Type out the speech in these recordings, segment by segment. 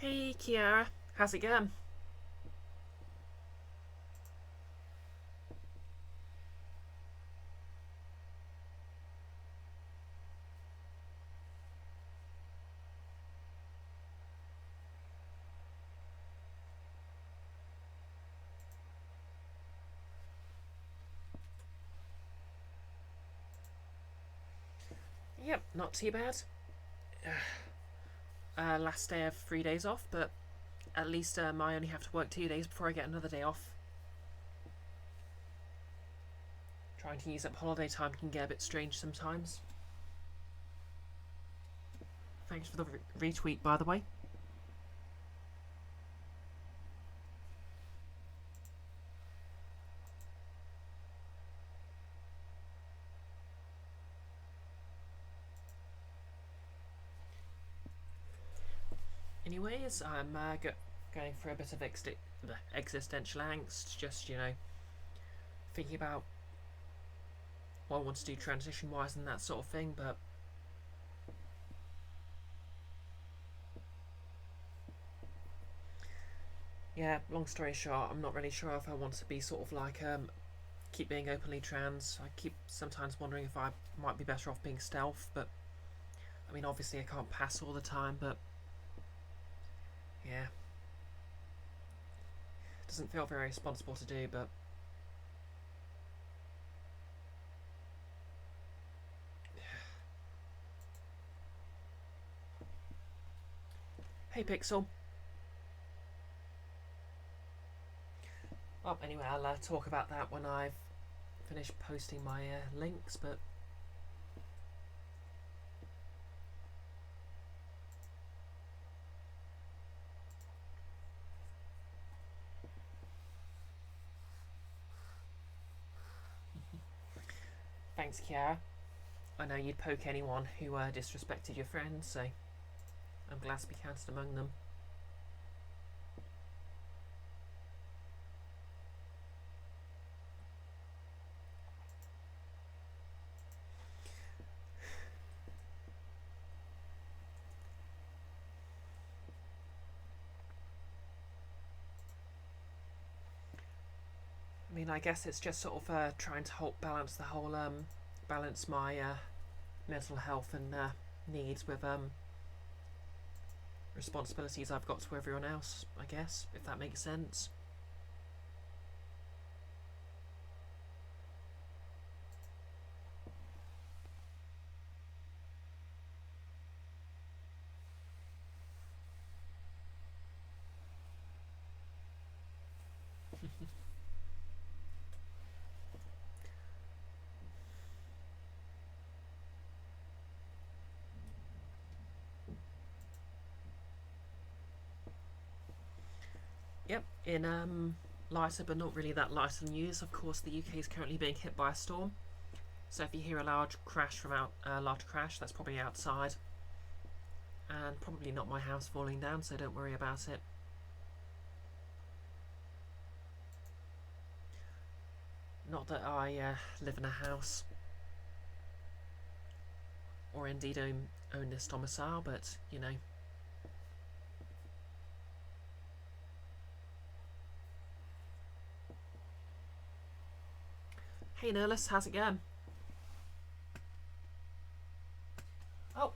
Hey Kiara, how's it going? Yep, not too bad. Last day of 3 days off, but at least I only have to work 2 days before I get another day off. Trying to use up holiday time can get a bit strange sometimes. Thanks for the retweet, by the way. Anyways, I'm going through a bit of existential angst, just, thinking about what I want to do transition-wise and that sort of thing, but yeah, long story short, I'm not really sure if I want to be sort of like, keep being openly trans. I keep sometimes wondering if I might be better off being stealth, but I mean, obviously I can't pass all the time, but yeah, doesn't feel very responsible to do, but hey Pixel. Well, anyway, I'll talk about that when I've finished posting my links, but thanks, Kiara. I know you'd poke anyone who disrespected your friends, so I'm glad to be counted among them. I mean, I guess it's just sort of trying to balance my mental health and needs with responsibilities I've got to everyone else, I guess, if that makes sense. Yep, in lighter but not really that lighter news, of course the UK is currently being hit by a storm. So if you hear a large crash, that's probably outside. And probably not my house falling down, so don't worry about it. Not that I live in a house, or indeed own this domicile, but, you know. Hey Nerlus, how's it going? Oh,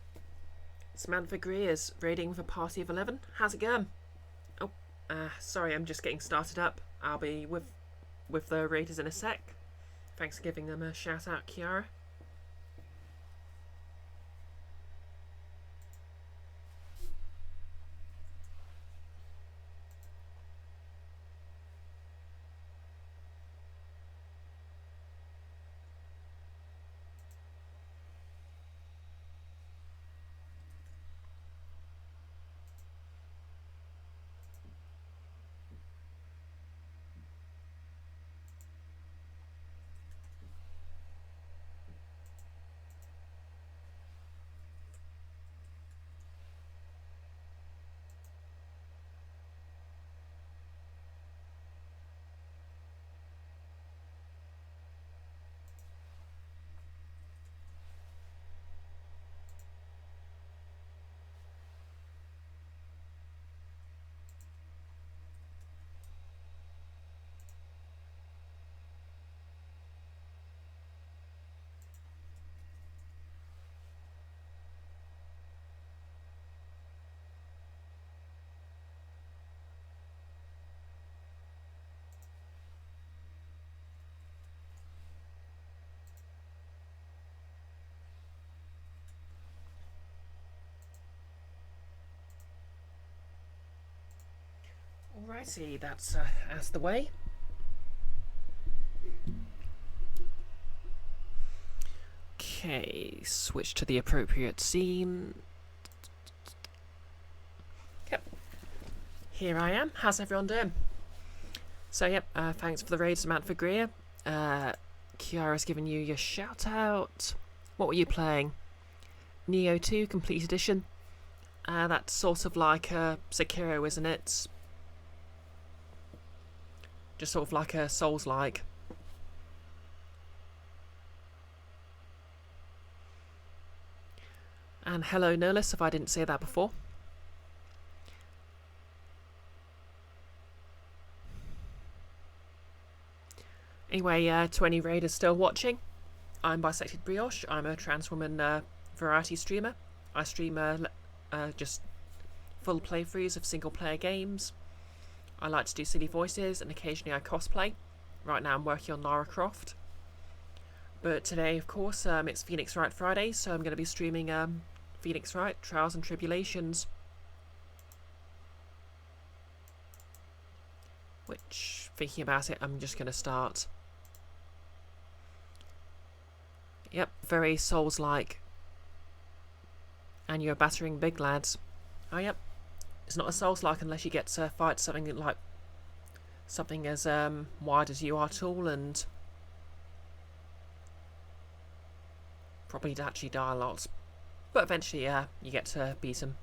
Samantha Greer's raiding for Party of 11. How's it going? Oh, sorry, I'm just getting started up. I'll be with the raiders in a sec. Thanks for giving them a shout out, Kiara. Alrighty, that's the way. Okay, switch to the appropriate scene. Yep. Here I am. How's everyone doing? So yep, thanks for the raid, Samantha Greer. Kiara's given you your shout out. What were you playing? Neo 2 Complete Edition. That's sort of like a Sekiro, isn't it? Just sort of like a Souls-like. And hello, Nolus, if I didn't say that before. Anyway, to any raiders still watching, I'm BisectedBrioche. I'm a trans woman variety streamer. I stream just full playthroughs of single-player games. I like to do silly voices, and occasionally I cosplay. Right now I'm working on Lara Croft. But today, of course, it's Phoenix Wright Friday, so I'm going to be streaming Phoenix Wright, Trials and Tribulations. Which, thinking about it, I'm just going to start. Yep, very Souls-like. And you're battering big lads. Oh, yep. It's not a Souls-like unless you get to fight something like something as wide as you are tall, and probably actually die a lot. But eventually, you get to beat him.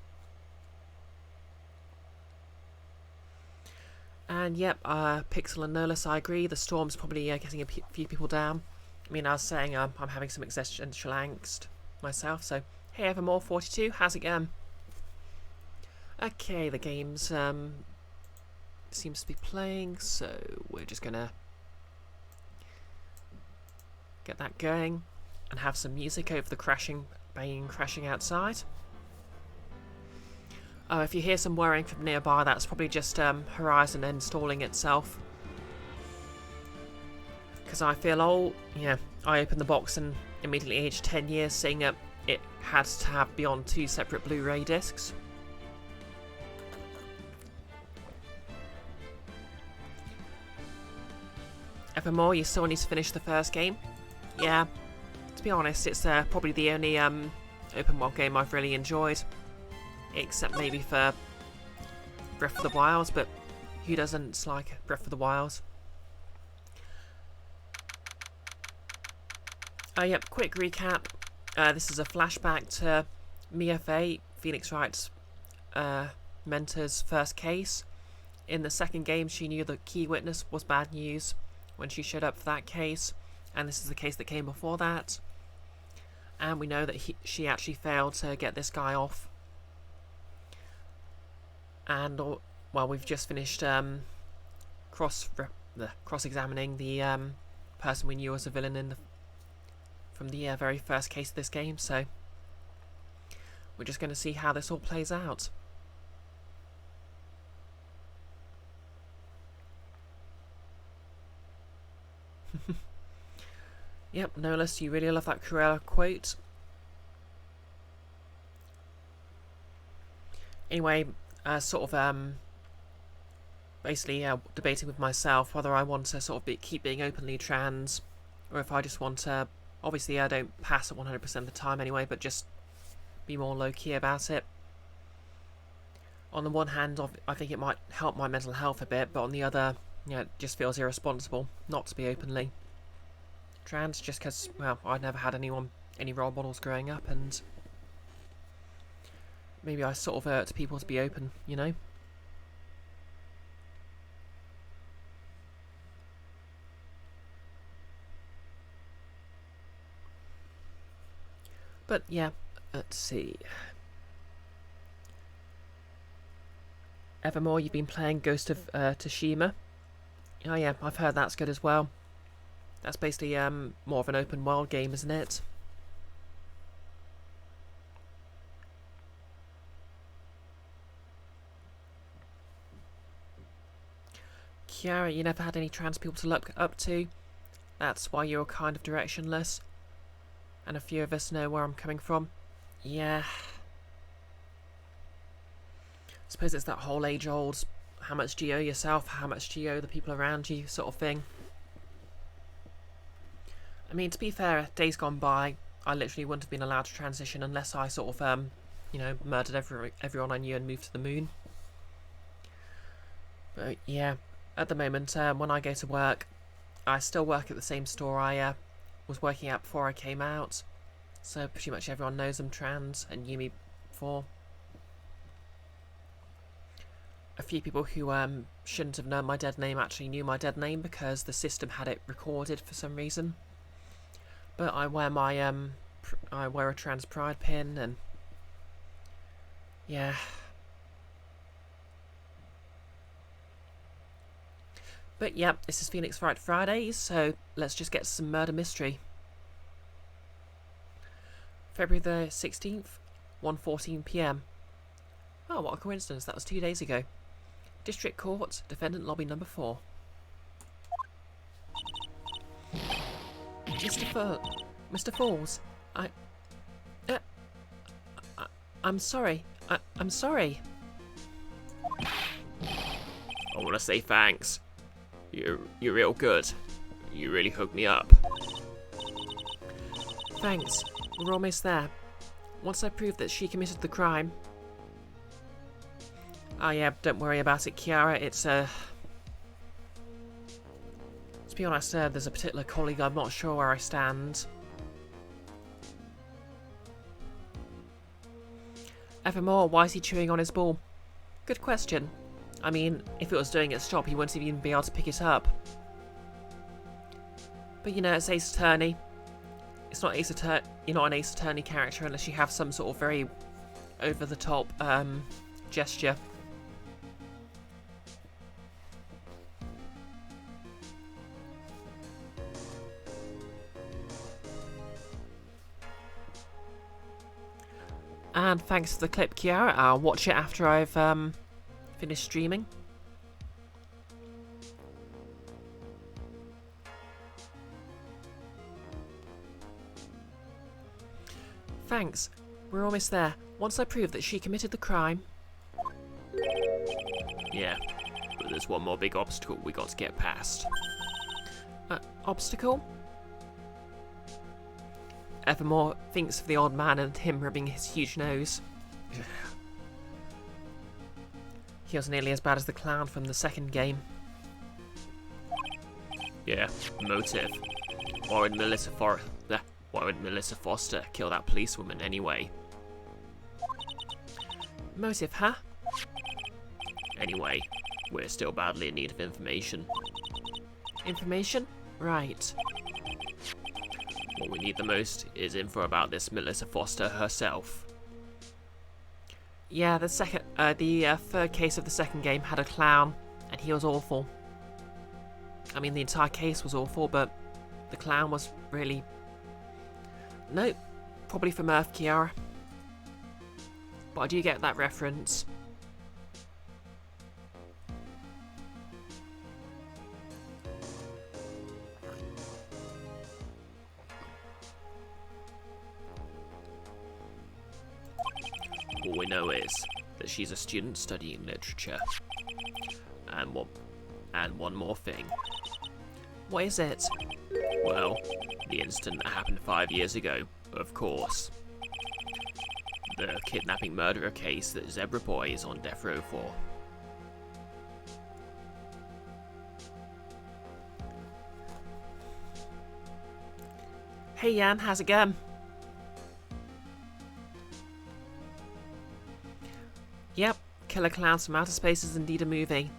And yep, Pixel and Nolus, I agree. The storm's probably getting a few people down. I mean, I was saying I'm having some existential angst myself, so hey Evermore42, how's it going? Okay, the game's seems to be playing, so we're just gonna get that going and have some music over the crashing, banging, crashing outside. Oh, if you hear some whirring from nearby, that's probably just Horizon installing itself. Because I feel old. Yeah, I opened the box and immediately aged 10 years, saying that it had to have beyond 2 separate Blu-ray discs. Evermore, you still need to finish the first game. Yeah, to be honest, it's probably the only open world game I've really enjoyed. Except maybe for Breath of the Wild, but who doesn't like Breath of the Wild? Yep, quick recap. This is a flashback to Mia Fey, Phoenix Wright's mentor's first case. In the second game, she knew the key witness was bad news when she showed up for that case, and this is the case that came before that. And we know that she actually failed to get this guy off. And, well, we've just finished cross-examining the person we knew as a villain from the very first case of this game, so we're just going to see how this all plays out. Yep, Nolus, you really love that Cruella quote. Anyway, sort of basically debating with myself whether I want to sort of keep being openly trans, or if I just want to, obviously I don't pass it 100% of the time anyway, but just be more low-key about it. On the one hand, I think it might help my mental health a bit, but on the other, it just feels irresponsible not to be openly trans, just because, well, I'd never had any role models growing up, and maybe I sort of urge people to be open, you know? But yeah, let's see. Evermore, you've been playing Ghost of Tsushima. Oh yeah, I've heard that's good as well. That's basically more of an open world game, isn't it? Kiara, you never had any trans people to look up to. That's why you're kind of directionless. And a few of us know where I'm coming from. Yeah. I suppose it's that whole age-old how much do you owe yourself, how much do you owe the people around you, sort of thing. I mean, to be fair, days gone by, I literally wouldn't have been allowed to transition unless I sort of, murdered everyone I knew and moved to the moon. But yeah, at the moment, when I go to work, I still work at the same store I was working at before I came out. So pretty much everyone knows I'm trans and knew me before. A few people who shouldn't have known my dead name actually knew my dead name because the system had it recorded for some reason. But I wear my I wear a trans pride pin, and yeah. But yeah, this is Phoenix Fright Fridays, so let's just get some murder mystery. February the 16th, 1:14 PM. Oh, what a coincidence, that was 2 days ago. District Court, Defendant Lobby number 4. Mr. Falls, I'm sorry. I'm sorry. I want to say thanks. You're real good. You really hooked me up. Thanks. We're almost there. Once I prove that she committed the crime... Oh yeah, don't worry about it, Kiara. It's, To be honest, there's a particular colleague I'm not sure where I stand. Evermore, why is he chewing on his ball? Good question. I mean, if it was doing its job, he wouldn't even be able to pick it up. But you know, it's Ace Attorney. It's not Ace Attorney. You're not an Ace Attorney character unless you have some sort of very over-the-top gesture. And thanks for the clip, Kiara. I'll watch it after I've finished streaming. Thanks. We're almost there. Once I prove that she committed the crime... Yeah, but there's one more big obstacle we got to get past. Obstacle? Evermore thinks of the old man and him rubbing his huge nose. He was nearly as bad as the clown from the second game. Yeah, motive. Why would Melissa Foster kill that policewoman anyway? Motive, huh? Anyway, we're still badly in need of information. Information? Right. What we need the most is info about this Melissa Foster herself. Yeah, the third case of the second game had a clown, and he was awful. I mean, the entire case was awful, but the clown was really... Nope, probably from Earth, Kiara. But I do get that reference. All we know is that she's a student studying literature. And one more thing. What is it? Well, the incident that happened 5 years ago, of course. The kidnapping murderer case that Zebra Boy is on death row for. Hey Jan, how's it going? Yep, Killer Clowns from Outer Space is indeed a movie.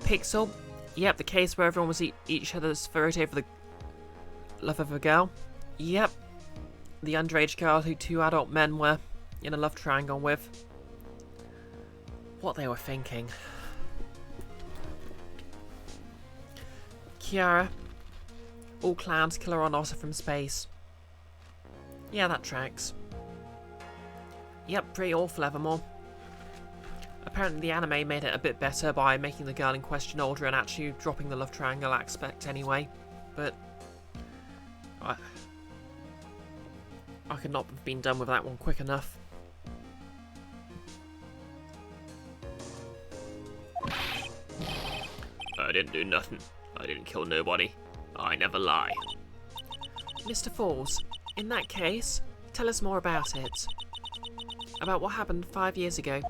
Pixel, yep, the case where everyone was each other's throat over the love of a girl. Yep, the underage girl who 2 adult men were in a love triangle with. What they were thinking. Kiara, all clowns kill her on Otter from space. Yeah, that tracks. Yep, pretty awful, Evermore. Apparently the anime made it a bit better by making the girl in question older and actually dropping the love triangle aspect anyway, but I could not have been done with that one quick enough. didn't do nothing. I didn't kill nobody. I never lie. Mr. Falls, in that case, tell us more about it. About what happened 5 years ago.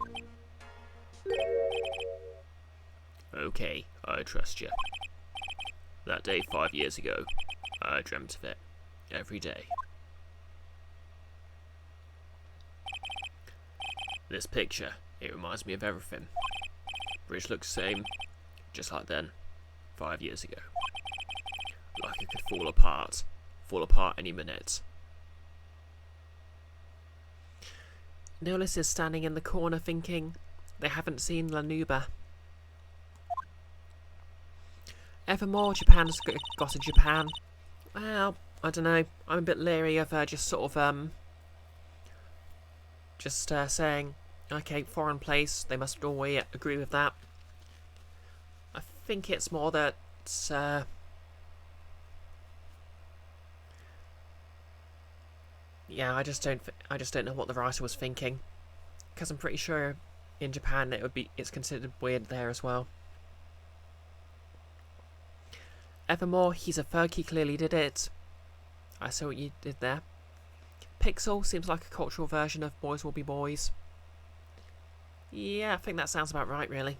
Okay, I trust you. That day 5 years ago, I dreamt of it. Every day. This picture, it reminds me of everything. Bridge looks the same, just like then, 5 years ago. Like it could fall apart any minute. Nihilus is standing in the corner thinking they haven't seen Lanuba. Evermore, Japan's got a Japan. Well, I don't know. I'm a bit leery of just sort of saying, okay, foreign place. They must all agree with that. I think it's more that yeah, I just don't know what the writer was thinking, because I'm pretty sure in Japan it's considered weird there as well. Evermore, he's a thug. He clearly did it. I saw what you did there. Pixel seems like a cultural version of Boys Will Be Boys. Yeah, I think that sounds about right, really.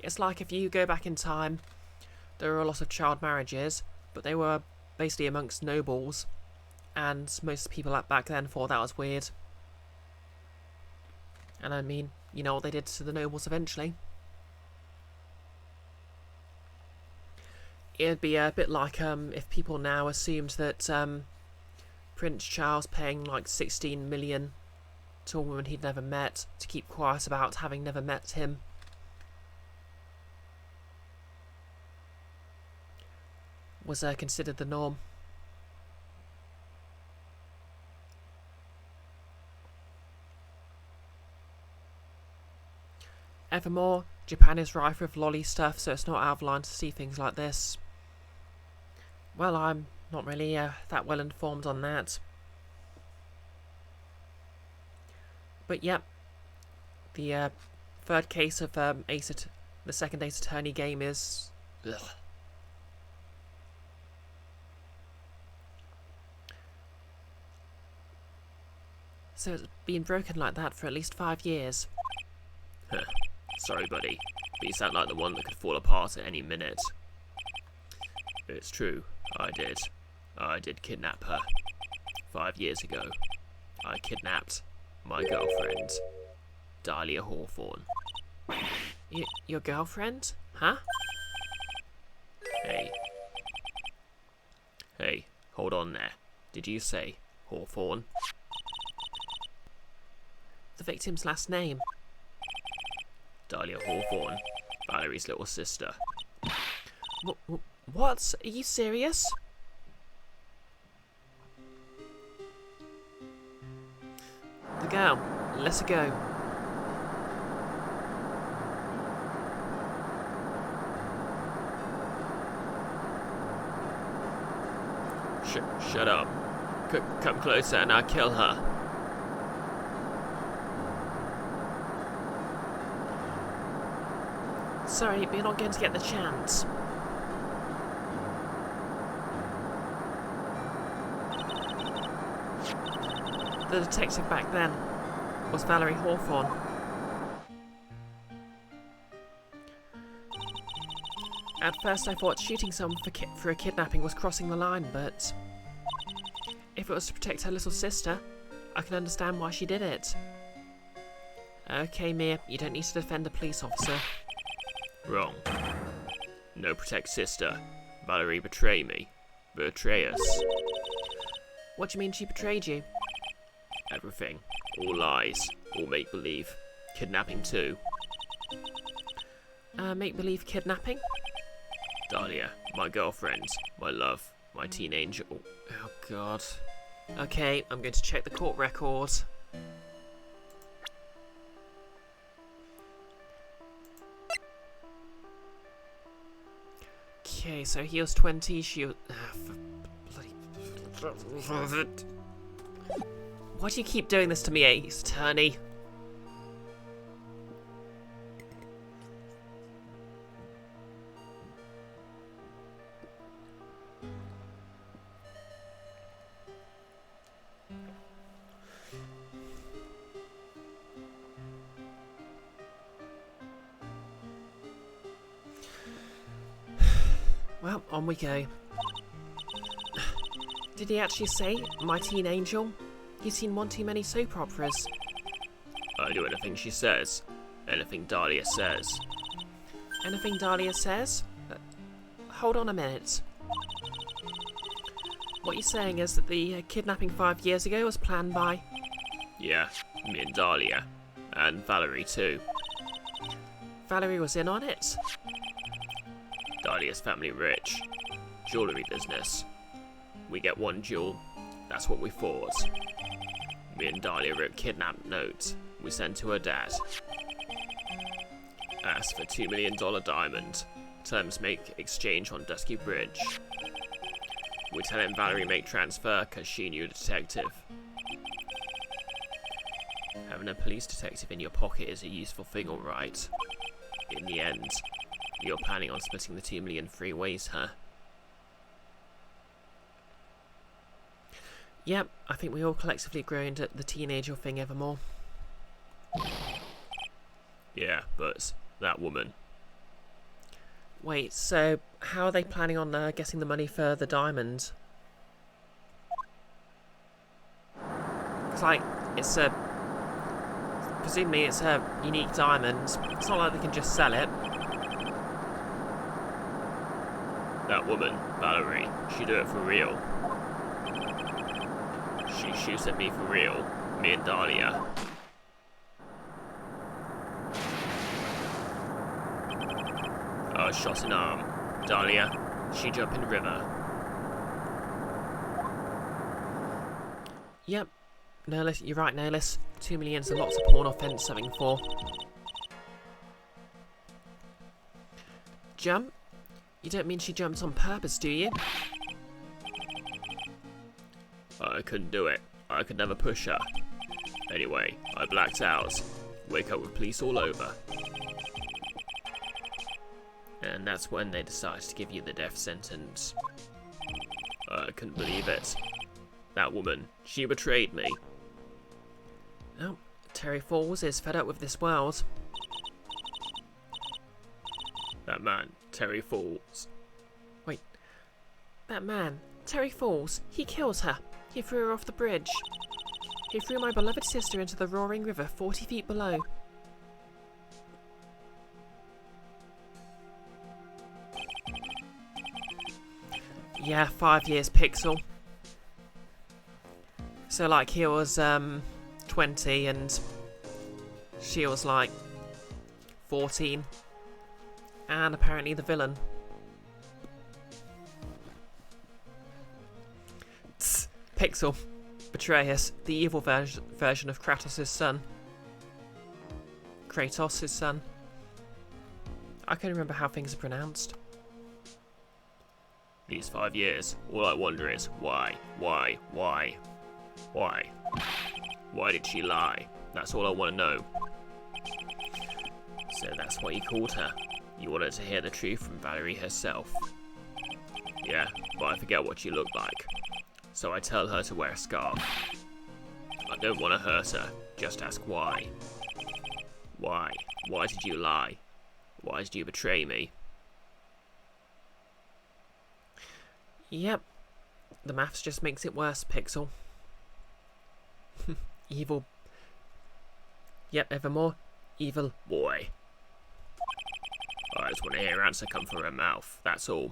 It's like if you go back in time, there were a lot of child marriages, but they were basically amongst nobles, and most people back then thought that was weird. And I mean, you know what they did to the nobles eventually. It'd be a bit like if people now assumed that Prince Charles paying like 16 million to a woman he'd never met to keep quiet about having never met him was considered the norm. Evermore, Japan is rife with lolly stuff, so it's not out of line to see things like this. Well, I'm not really that well informed on that. But yep, the third case of the second Ace Attorney game is... Ugh. So it's been broken like that for at least 5 years. Huh. Sorry, buddy, but you sound like the one that could fall apart at any minute. It's true, I did kidnap her. 5 years ago, I kidnapped my girlfriend, Dahlia Hawthorne. Your girlfriend? Huh? Hey, hold on there. Did you say Hawthorne? The victim's last name. Dahlia Hawthorne, Valerie's little sister. What? Are you serious? The girl. Let her go. Shut up. Come closer and I'll kill her. Sorry, but you're not going to get the chance. The detective back then was Valerie Hawthorne. At first I thought shooting someone for a kidnapping was crossing the line, but if it was to protect her little sister, I can understand why she did it. Okay, Mia, you don't need to defend a police officer. Wrong. No protect sister. Valerie betrayed me. Betray us. What do you mean she betrayed you? Everything. All lies. All make-believe. Kidnapping too. Make-believe kidnapping? Dahlia, my girlfriend, my love, my teen angel. Oh god. Okay, I'm going to check the court records. Okay, so he was 20, she was... bloody... Why do you keep doing this to me, Ace Attorney? on we go. Did he actually say, my teen angel? He's seen one too many soap operas. I do anything she says. Anything Dahlia says. Anything Dahlia says? Hold on a minute. What you're saying is that the kidnapping 5 years ago was planned by... Yeah, me and Dahlia. And Valerie too. Valerie was in on it? Dahlia's family rich. Jewellery business. We get one jewel. That's what we fought. Me and Dahlia wrote kidnap notes we sent to her dad. Asked for $2 million diamond. Terms make exchange on Dusky Bridge. We tell him Valerie make transfer cause she knew the detective. Having a police detective in your pocket is a useful thing, alright. In the end, you're planning on splitting the 2 million 3 ways, huh? Yep, I think we all collectively groaned at the teenager thing evermore. Yeah, but that woman. Wait, so how are they planning on getting the money for the diamond? It's like, it's a... Presumably it's a unique diamond. It's not like they can just sell it. That woman, Valerie, she do it for real. She shoots at me for real. Me and Dahlia. Shot in arm. Dahlia, she jump in river. Yep. Nerlis, you're right, Nerlis. 2 million's a lot to pawn off something for. Jump? You don't mean she jumped on purpose, do you? I couldn't do it. I could never push her. Anyway, I blacked out. Wake up with police all over. And that's when they decided to give you the death sentence. I couldn't believe it. That woman, she betrayed me. Oh, Terry Falls is fed up with this world. That man, Terry Falls. Wait. That man, Terry Falls, he killed her. He threw her off the bridge. He threw my beloved sister into the roaring river 40 feet below. Yeah, 5 years, Pixel. So, like, he was, 20 and she was, like, 14. And apparently the villain. Tss, Pixel. Betrayus, the evil version of Kratos' son. Kratos' son. I can't remember how things are pronounced. These 5 years, all I wonder is why? Why did she lie? That's all I want to know. So that's what you called her. You wanted to hear the truth from Valerie herself. Yeah, but I forget what she looked like. So I tell her to wear a scarf. I don't want to hurt her, just ask why. Why? Why did you lie? Why did you betray me? Yep. The maths just makes it worse, Pixel. Evil. Yep, evermore. Evil. Boy. I just want to hear her answer come from her mouth, that's all.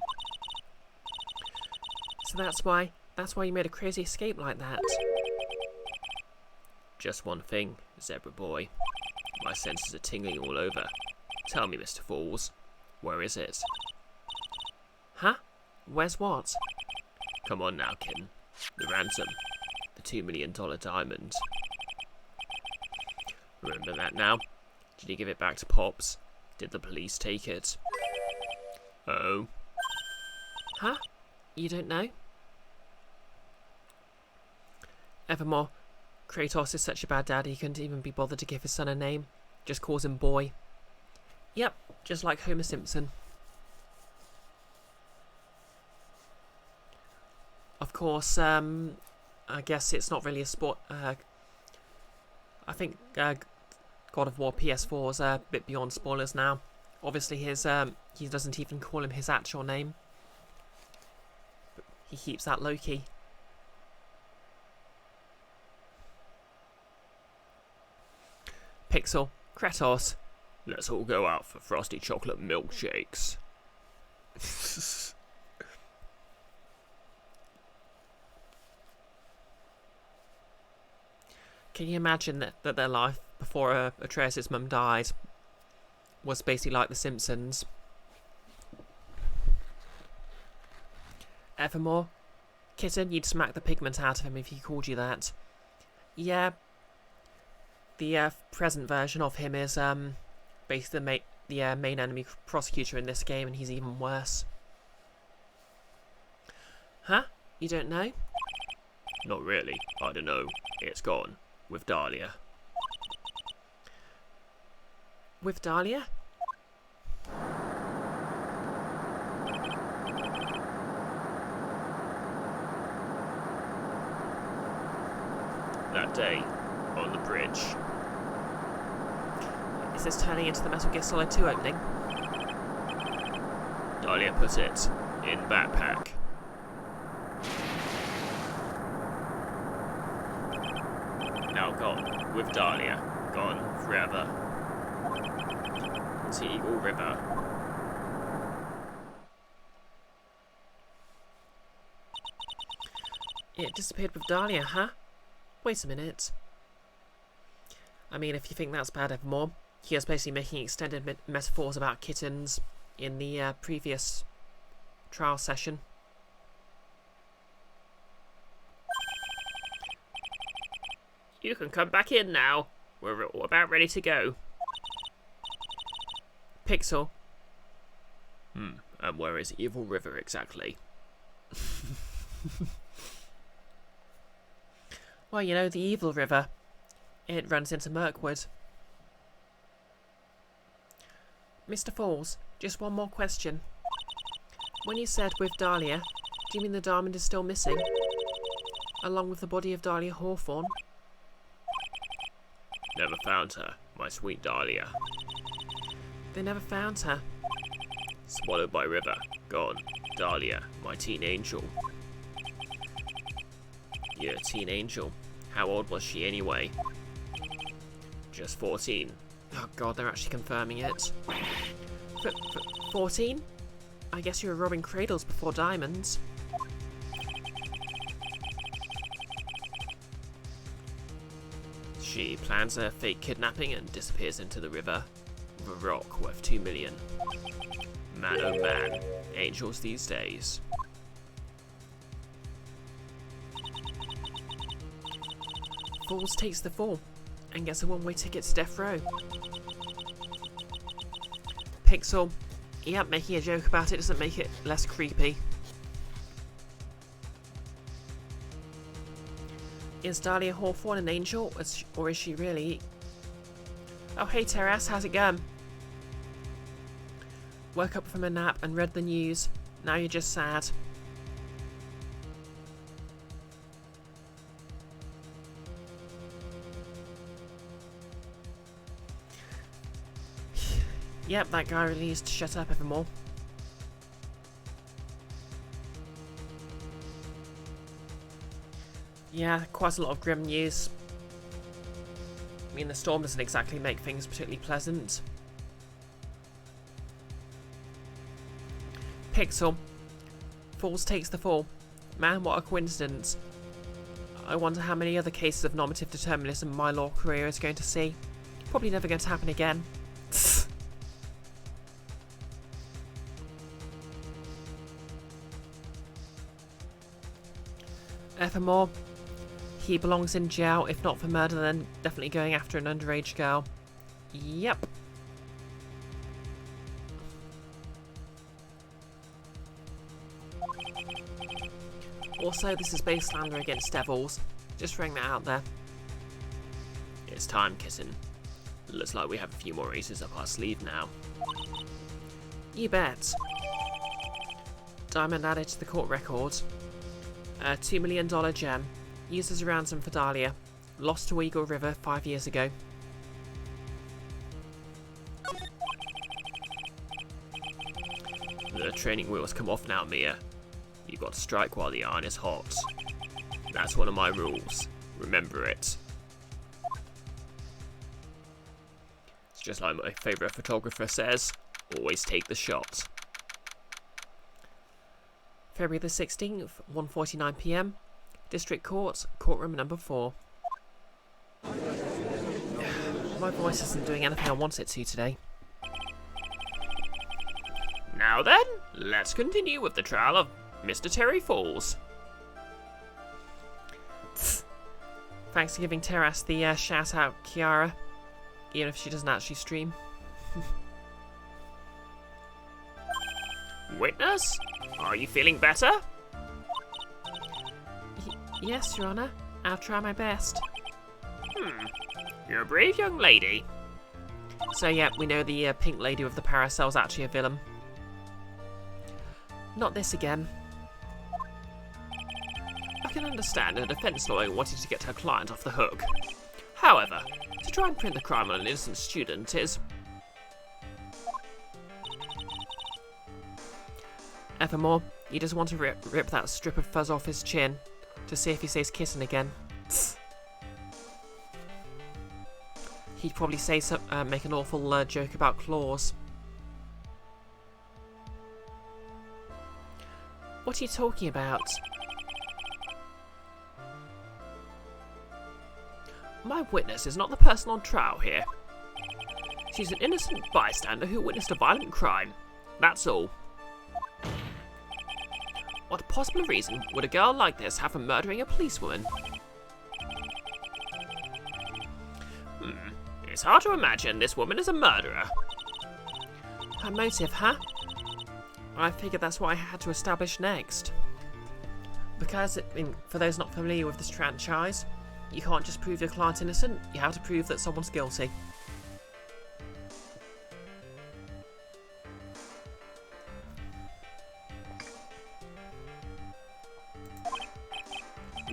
So that's why you made a crazy escape like that. Just one thing, Zebra Boy. My senses are tingling all over. Tell me, Mr. Falls, where is it? Huh? Where's what? Come on now, kitten. The ransom. The $2 million diamond. Remember that now? Did you give it back to Pops? Did the police take it? Oh? Huh? You don't know? Evermore, Kratos is such a bad dad he couldn't even be bothered to give his son a name. Just calls him Boy. Yep, just like Homer Simpson. Of course, I guess it's not really a sport. I think God of War PS4 is a bit beyond spoilers now. Obviously, he doesn't even call him his actual name. He keeps that low-key. Pixel, Kratos. Let's all go out for frosty chocolate milkshakes. Can you imagine that their life before Atreus' mum died was basically like The Simpsons? Evermore, kitten, you'd smack the pigment out of him if he called you that. Yeah, the present version of him is basically the main enemy prosecutor in this game, and he's even worse. Huh? You don't know? Not really. I don't know. It's gone. With Dahlia. With Dahlia? That day, on the bridge. Is this turning into the Metal Gear Solid 2 opening? Dahlia put it in backpack. Now gone. With Dahlia. Gone forever. To Eagle River. It disappeared with Dahlia, huh? Wait a minute. I mean, if you think that's bad, Evermore, he was basically making extended metaphors about kittens in the previous trial session. You can come back in now. We're about ready to go. Pixel. And where is Evil River exactly? Well, you know, the Evil River. It runs into Mirkwood. Mr. Falls, just one more question. When you said with Dahlia, do you mean the diamond is still missing? Along with the body of Dahlia Hawthorne? Never found her, my sweet Dahlia. They never found her. Swallowed by river. Gone. Dahlia, my teen angel. Yeah, teen angel. How old was she anyway? Just 14. Oh god, they're actually confirming it. 14? I guess you were robbing cradles before diamonds. She plans a fake kidnapping and disappears into the river. The rock worth 2 million. Man oh man, angels these days. Falls takes the fall and gets a one-way ticket to death row. Pixel, yeah, making a joke about it doesn't make it less creepy. Is Dahlia Hawthorne an angel, or is she really? Oh hey Terras, how's it going? Woke up from a nap and read the news. Now you're just sad. Yep, that guy really needs to shut up evermore. Yeah, quite a lot of grim news. I mean, the storm doesn't exactly make things particularly pleasant. Pixel. Falls takes the fall. Man, what a coincidence. I wonder how many other cases of normative determinism my law career is going to see. Probably never going to happen again. Evermore. He belongs in jail, if not for murder, then definitely going after an underage girl. Yep. Also, this is base slander against devils. Just throwing that out there. It's time, kitten. Looks like we have a few more aces up our sleeve now. You bet. Diamond added to the court record. A $2 million gem. Used as a ransom for Dahlia. Lost to Eagle River 5 years ago. The training wheels come off now, Mia. you've got to strike while the iron is hot. That's one of my rules. Remember it. It's just like my favourite photographer says, always take the shot. February the 16th, 1:49 PM. District Court, courtroom number 4. My voice isn't doing anything I want it to today. Now then, let's continue with the trial of Mr. Terry Falls. Thanks for giving Terras the shout out, Kiara. Even if she doesn't actually stream. Witness, are you feeling better? Yes, Your Honour. I'll try my best. You're a brave young lady. So yeah, we know the pink lady with the parasol's actually a villain. Not this again. I can understand a defense lawyer wanting to get her client off the hook. However, to try and print the crime on an innocent student is... Evermore, you just want to rip that strip of fuzz off his chin to see if he says kissing again. He'd probably say make an awful joke about claws. What are you talking about? My witness is not the person on trial here. She's an innocent bystander who witnessed a violent crime. That's all. What possible reason would a girl like this have for murdering a policewoman? It's hard to imagine this woman is a murderer. Her motive, huh? I figured that's what I had to establish next. Because, for those not familiar with this franchise, you can't just prove your client innocent, you have to prove that someone's guilty.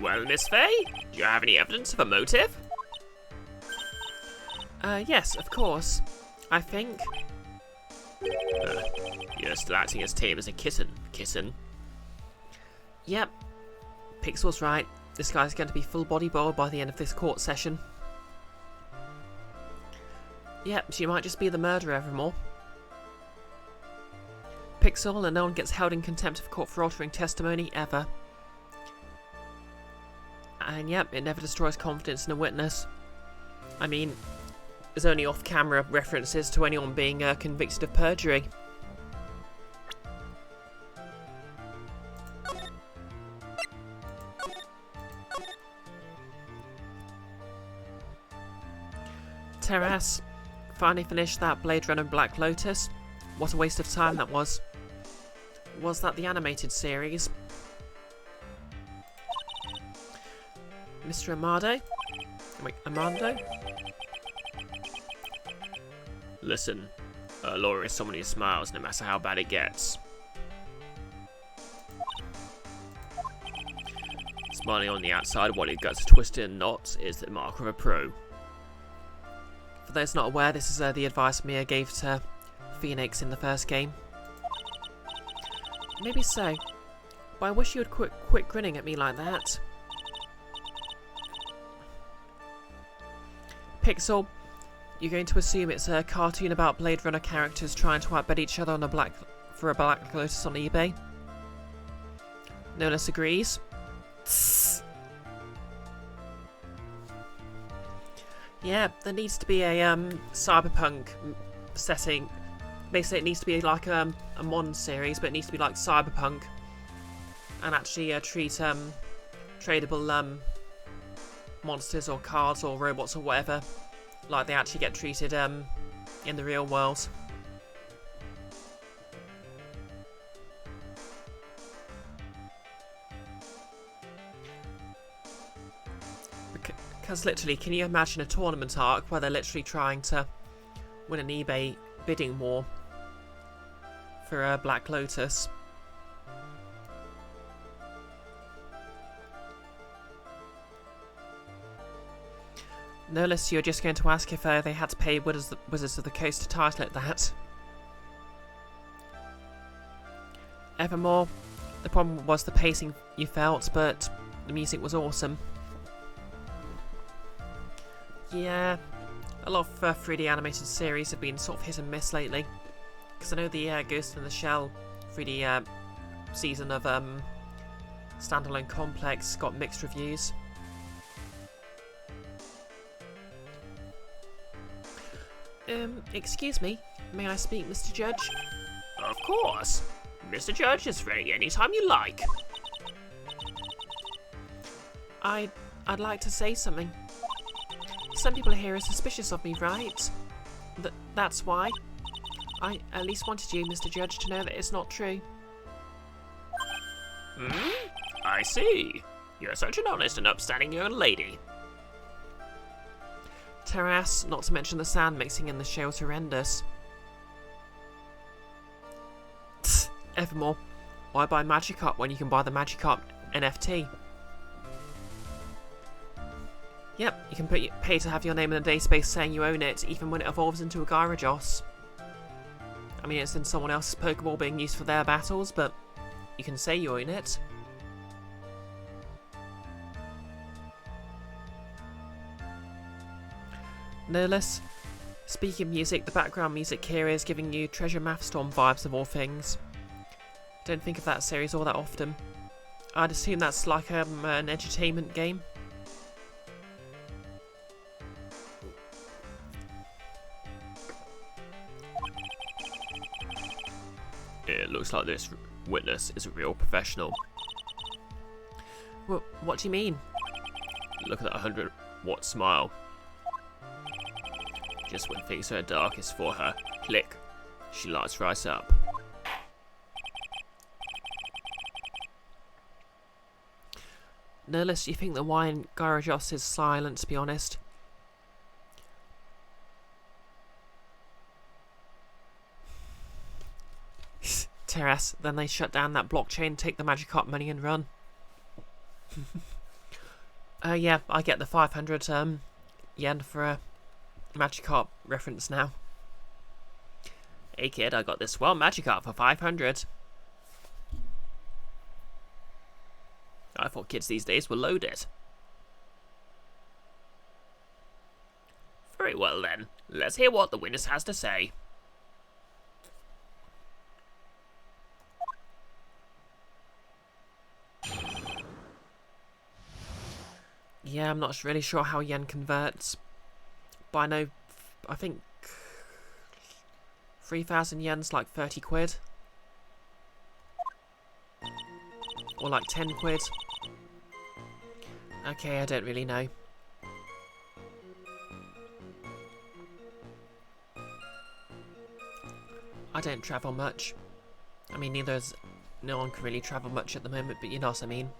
Well, Miss Faye, do you have any evidence of a motive? Yes, of course. I think... You're still acting as tame as a kitten. Yep. Pixel's right. This guy's going to be full body boiled by the end of this court session. Yep, she might just be the murderer, Evermore. Pixel, and no one gets held in contempt of court for altering testimony, ever. And yep, it never destroys confidence in a witness. I mean, there's only off-camera references to anyone being convicted of perjury. Terras, finally finished that Blade Runner Black Lotus. What a waste of time that was. Was that the animated series? Mr. Amado? Wait, Amando? Listen, a lawyer is someone who smiles no matter how bad it gets. Smiling on the outside while your guts are twisted in knots is the mark of a pro. For those not aware, this is the advice Mia gave to Phoenix in the first game. Maybe so, but I wish you would quit grinning at me like that. Pixel, you're going to assume it's a cartoon about Blade Runner characters trying to outbid each other on a Black Lotus on eBay? Nolas agrees. Tss. Yeah, there needs to be a cyberpunk setting. Basically, it needs to be like a modern series, but it needs to be like cyberpunk, and actually treat tradable monsters or cards or robots or whatever like they actually get treated in the real world. Because literally, can you imagine a tournament arc where they're literally trying to win an eBay bidding war for Black Lotus? Nolas, you're just going to ask if they had to pay Wizards of the Coast to title it that. Evermore, The problem was the pacing you felt, but the music was awesome. Yeah, a lot of 3D animated series have been sort of hit and miss lately. Because I know the Ghost in the Shell 3D season of Standalone Complex got mixed reviews. Excuse me, may I speak, Mr. Judge? Of course. Mr. Judge is ready anytime you like. I'd like to say something. Some people here are suspicious of me, right? That's why. I at least wanted you, Mr. Judge, to know that it's not true. I see. You're such an honest and upstanding young lady. Terrace, not to mention the sound mixing in the show is horrendous. Evermore, why buy Magikarp when you can buy the Magikarp NFT? Yep, you can pay to have your name in a database saying you own it, even when it evolves into a Gyarados. I mean, it's in someone else's Pokeball being used for their battles, but you can say you own it. No less. Speaking of music, the background music here is giving you Treasure Math Storm vibes of all things. Don't think of that series all that often. I'd assume that's like an entertainment game. It looks like this witness is a real professional. What do you mean? Look at that 100-watt smile. Just when things are at darkest for her, click, she lights right up. Nerlus, you think the Y in Gyarados is silent, to be honest. Terrace, then they shut down that blockchain, take the Magikarp money and run. Yeah, I get the 500 yen for a Magikarp reference now. Hey kid, I got this swell Magikarp for 500. I thought kids these days were loaded. Very well then, let's hear what the witness has to say. Yeah, I'm not really sure how yen converts, but I think 3,000 yen's like 30 quid. Or like 10 quid. Okay, I don't really know. I don't travel much. I mean, no one can really travel much at the moment, but you know what I mean.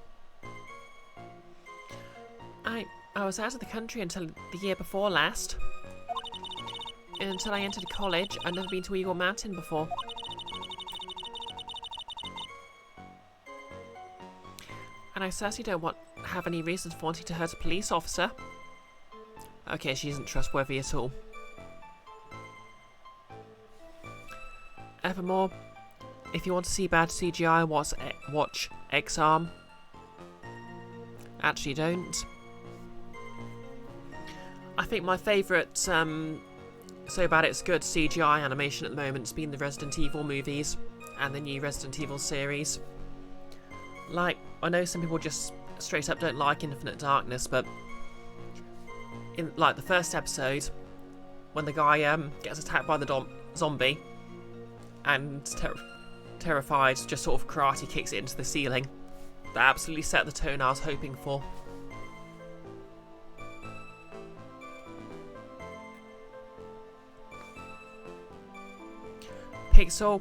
I was out of the country until the year before last. Until I entered college, I'd never been to Eagle Mountain before. And I certainly don't have any reasons for wanting to hurt a police officer. Okay, she isn't trustworthy at all. Evermore, if you want to see bad CGI, watch X-Arm. Actually, don't. I think my favourite, so bad it's good CGI animation at the moment has been the Resident Evil movies and the new Resident Evil series. Like, I know some people just straight up don't like Infinite Darkness, but in like the first episode, when the guy gets attacked by the zombie and terrified, just sort of karate kicks it into the ceiling. That absolutely set the tone I was hoping for. Pixel,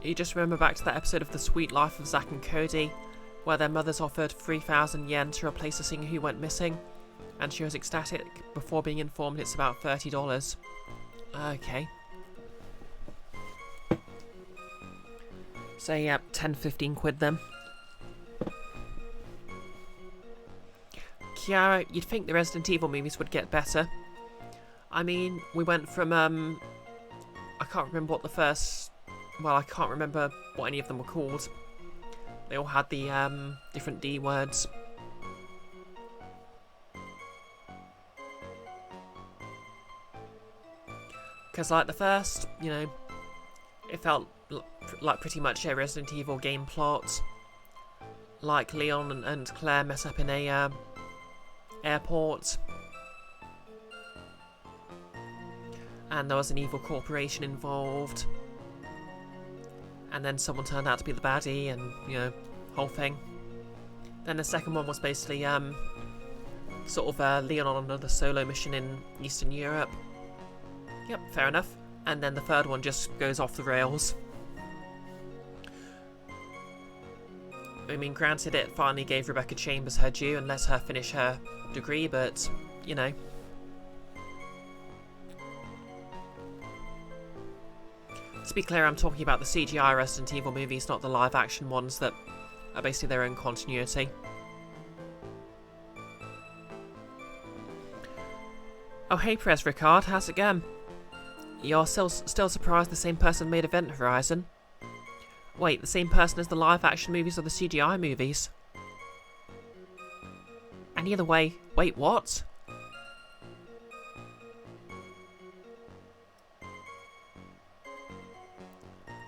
you just remember back to that episode of The Sweet Life of Zack and Cody, where their mothers offered 3,000 yen to replace a singer who went missing, and she was ecstatic before being informed it's about $30. Okay. So yeah, 10-15 quid then. Kiara, you'd think the Resident Evil movies would get better. I mean, we went from, I can't remember what the first... Well, I can't remember what any of them were called. They all had the different D words. Because like the first, you know, it felt like pretty much a Resident Evil game plot. Like Leon and Claire mess up in a airport. And there was an evil corporation involved. And then someone turned out to be the baddie and, you know, whole thing. Then the second one was basically sort of Leon on another solo mission in Eastern Europe. Yep, fair enough. And then the third one just goes off the rails. I mean, granted, it finally gave Rebecca Chambers her due and let her finish her degree, but, you know. To be clear, I'm talking about the CGI Resident Evil movies, not the live-action ones that are basically their own continuity. Oh, hey, Prez Ricard, how's it going? You're still surprised the same person made Event Horizon? Wait, the same person as the live-action movies or the CGI movies? And either way, wait, what?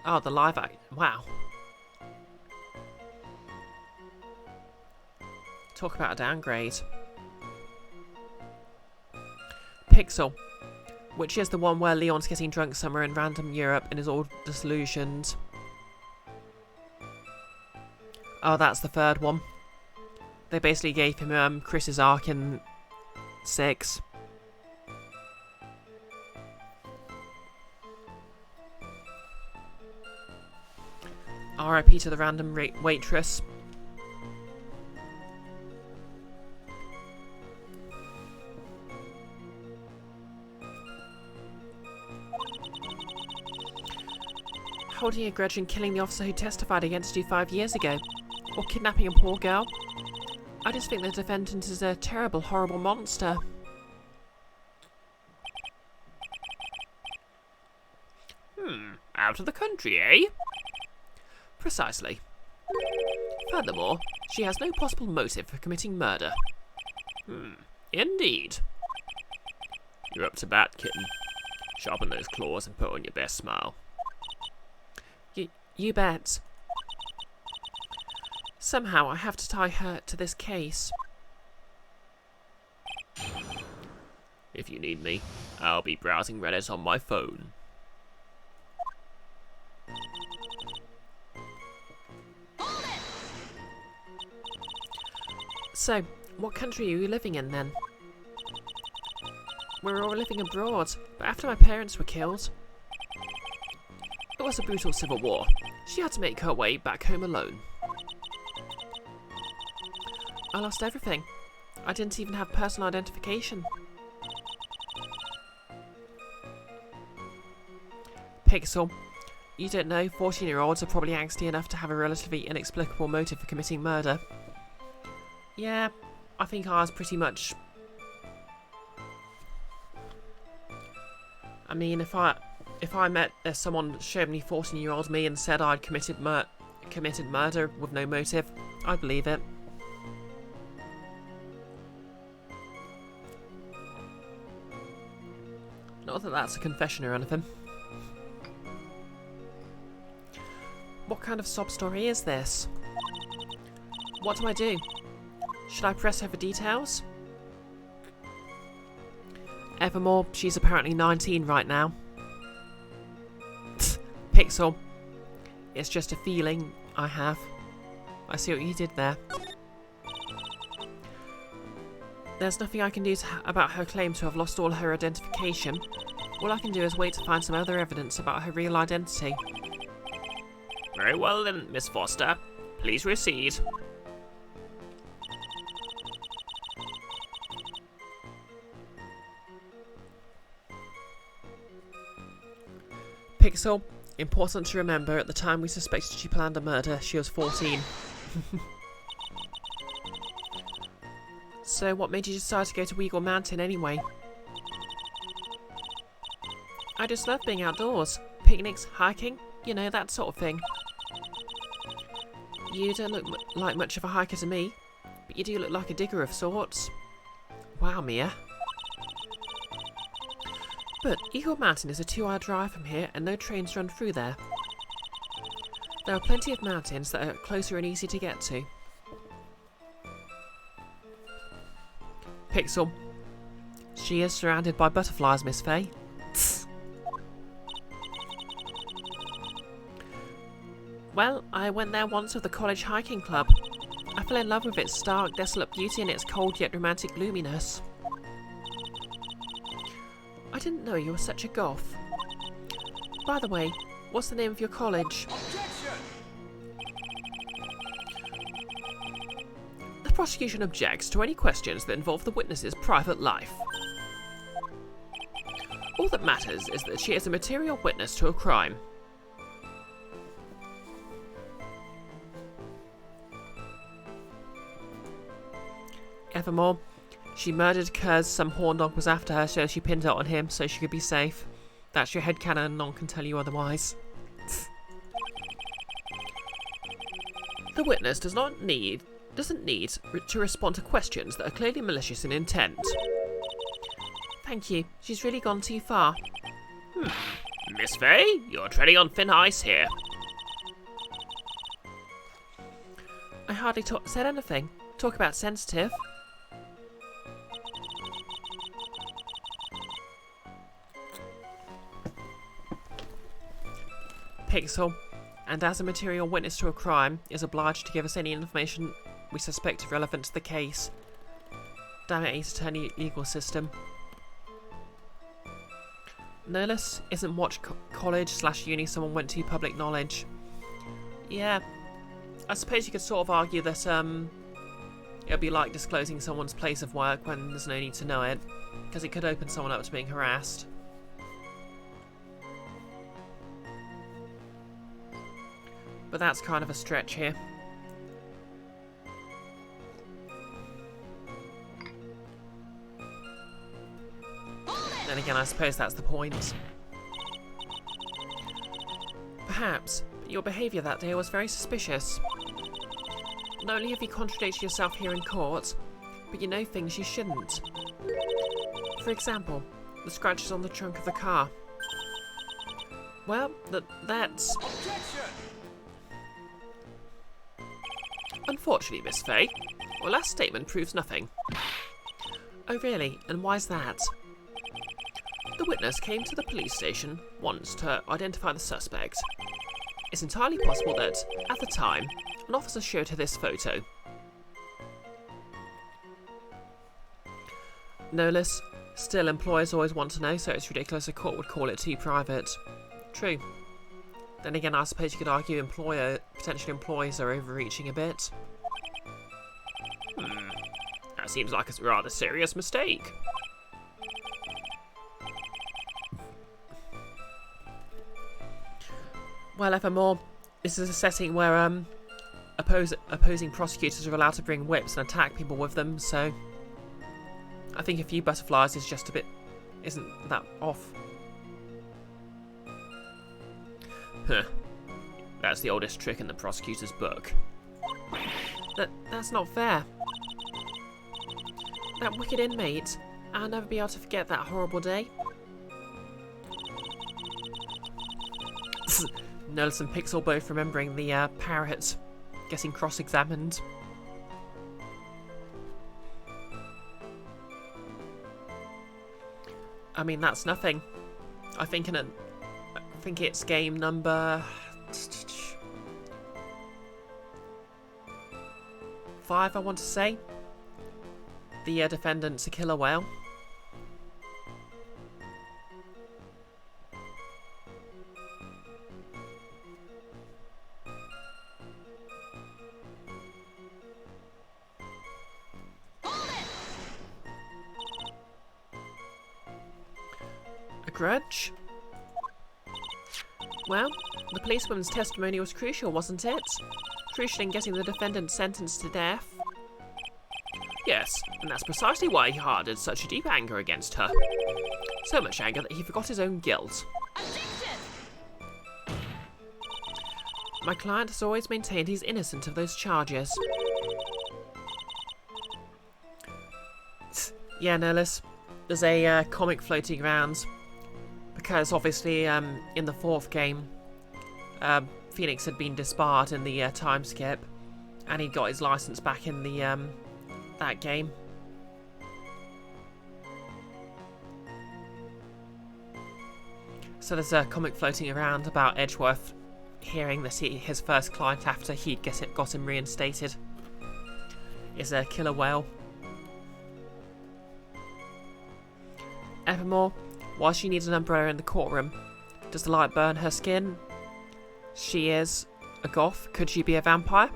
Oh, the live-action, wow. Talk about a downgrade. Pixel. Which is the one where Leon's getting drunk somewhere in random Europe and is all disillusioned. Oh, that's the third one. They basically gave him Chris's arc in 6. RIP to the random waitress. Holding a grudge and killing the officer who testified against you 5 years ago. Or kidnapping a poor girl. I just think the defendant is a terrible, horrible monster. Out of the country, eh? Precisely. Furthermore, she has no possible motive for committing murder. Indeed. You're up to bat, kitten. Sharpen those claws and put on your best smile. You bet. Somehow I have to tie her to this case. If you need me, I'll be browsing Reddit on my phone. So, what country are you living in then? We're all living abroad, but after my parents were killed, it was a brutal civil war. She had to make her way back home alone. I lost everything. I didn't even have personal identification. Pixel, you don't know 14-year-olds are probably angsty enough to have a relatively inexplicable motive for committing murder. Yeah, I think I was pretty much... I mean, if I met someone showed me 14-year-old me and said I'd committed murder with no motive, I'd believe it. Not that that's a confession or anything. What kind of sob story is this? What do I do? Should I press her for details? Evermore, she's apparently 19 right now. Pixel. It's just a feeling I have. I see what you did there. There's nothing I can do about her claim to have lost all her identification. All I can do is wait to find some other evidence about her real identity. Very well then, Miss Foster. Please recede. Pixel, important to remember, at the time we suspected she planned a murder, she was 14. So what made you decide to go to Weagle Mountain anyway? I just love being outdoors. Picnics, hiking, you know, that sort of thing. You don't look like much of a hiker to me, but you do look like a digger of sorts. Wow, Mia. But Eagle Mountain is a 2-hour drive from here and no trains run through there. There are plenty of mountains that are closer and easier to get to. Pixel. She is surrounded by butterflies, Miss Faye. Well, I went there once with the college hiking club. I fell in love with its stark, desolate beauty and its cold yet romantic gloominess. I didn't know you were such a goth. By the way, what's the name of your college? Objection! The prosecution objects to any questions that involve the witness's private life. All that matters is that she is a material witness to a crime. Evermore, she murdered Kurz. Some horn dog was after her, so she pinned it on him so she could be safe. That's your headcanon and none can tell you otherwise. The witness doesn't need to respond to questions that are clearly malicious in intent. Thank you. She's really gone too far. Miss Faye, you're treading on thin ice here. I hardly said anything. Talk about sensitive. Pixel, and as a material witness to a crime, is obliged to give us any information we suspect relevant to the case. Damn it, Ace Attorney legal system. Nolus isn't what college/uni someone went to public knowledge. Yeah, I suppose you could sort of argue that it'd be like disclosing someone's place of work when there's no need to know it, because it could open someone up to being harassed. But that's kind of a stretch here. Then again, I suppose that's the point. Perhaps, but your behaviour that day was very suspicious. Not only have you contradicted yourself here in court, but you know things you shouldn't. For example, the scratches on the trunk of the car. Well, that's... Objection! Unfortunately, Miss Faye, your last statement proves nothing. Oh really? And why's that? The witness came to the police station once to identify the suspect. It's entirely possible that, at the time, an officer showed her this photo. Nolus, still employers always want to know, so it's ridiculous a court would call it too private. True. Then again, I suppose you could argue potential employees are overreaching a bit. That seems like a rather serious mistake. Well, evermore, this is a setting where opposing prosecutors are allowed to bring whips and attack people with them, so I think a few butterflies is just a bit... isn't that off. Huh. That's the oldest trick in the prosecutor's book. That's not fair. That wicked inmate, I'll never be able to forget that horrible day. Nolus and Pixel both remembering the parrot getting cross-examined. I mean, that's nothing. I think it's game number 5, I want to say. The defendant's a killer whale. A grudge? Well, the policewoman's testimony was crucial, wasn't it? Crucial in getting the defendant sentenced to death. Yes, and that's precisely why he harbored such a deep anger against her. So much anger that he forgot his own guilt. My client has always maintained he's innocent of those charges. Yeah, Nihilus. There's a comic floating around. Because obviously, in the 4th game, Phoenix had been disbarred in the time skip. And he got his license back in the that game. So there's a comic floating around about Edgeworth hearing that his first client after he'd got him reinstated is a killer whale. Evermore, while she needs an umbrella in the courtroom, does the light burn her skin? She is a goth. Could she be a vampire?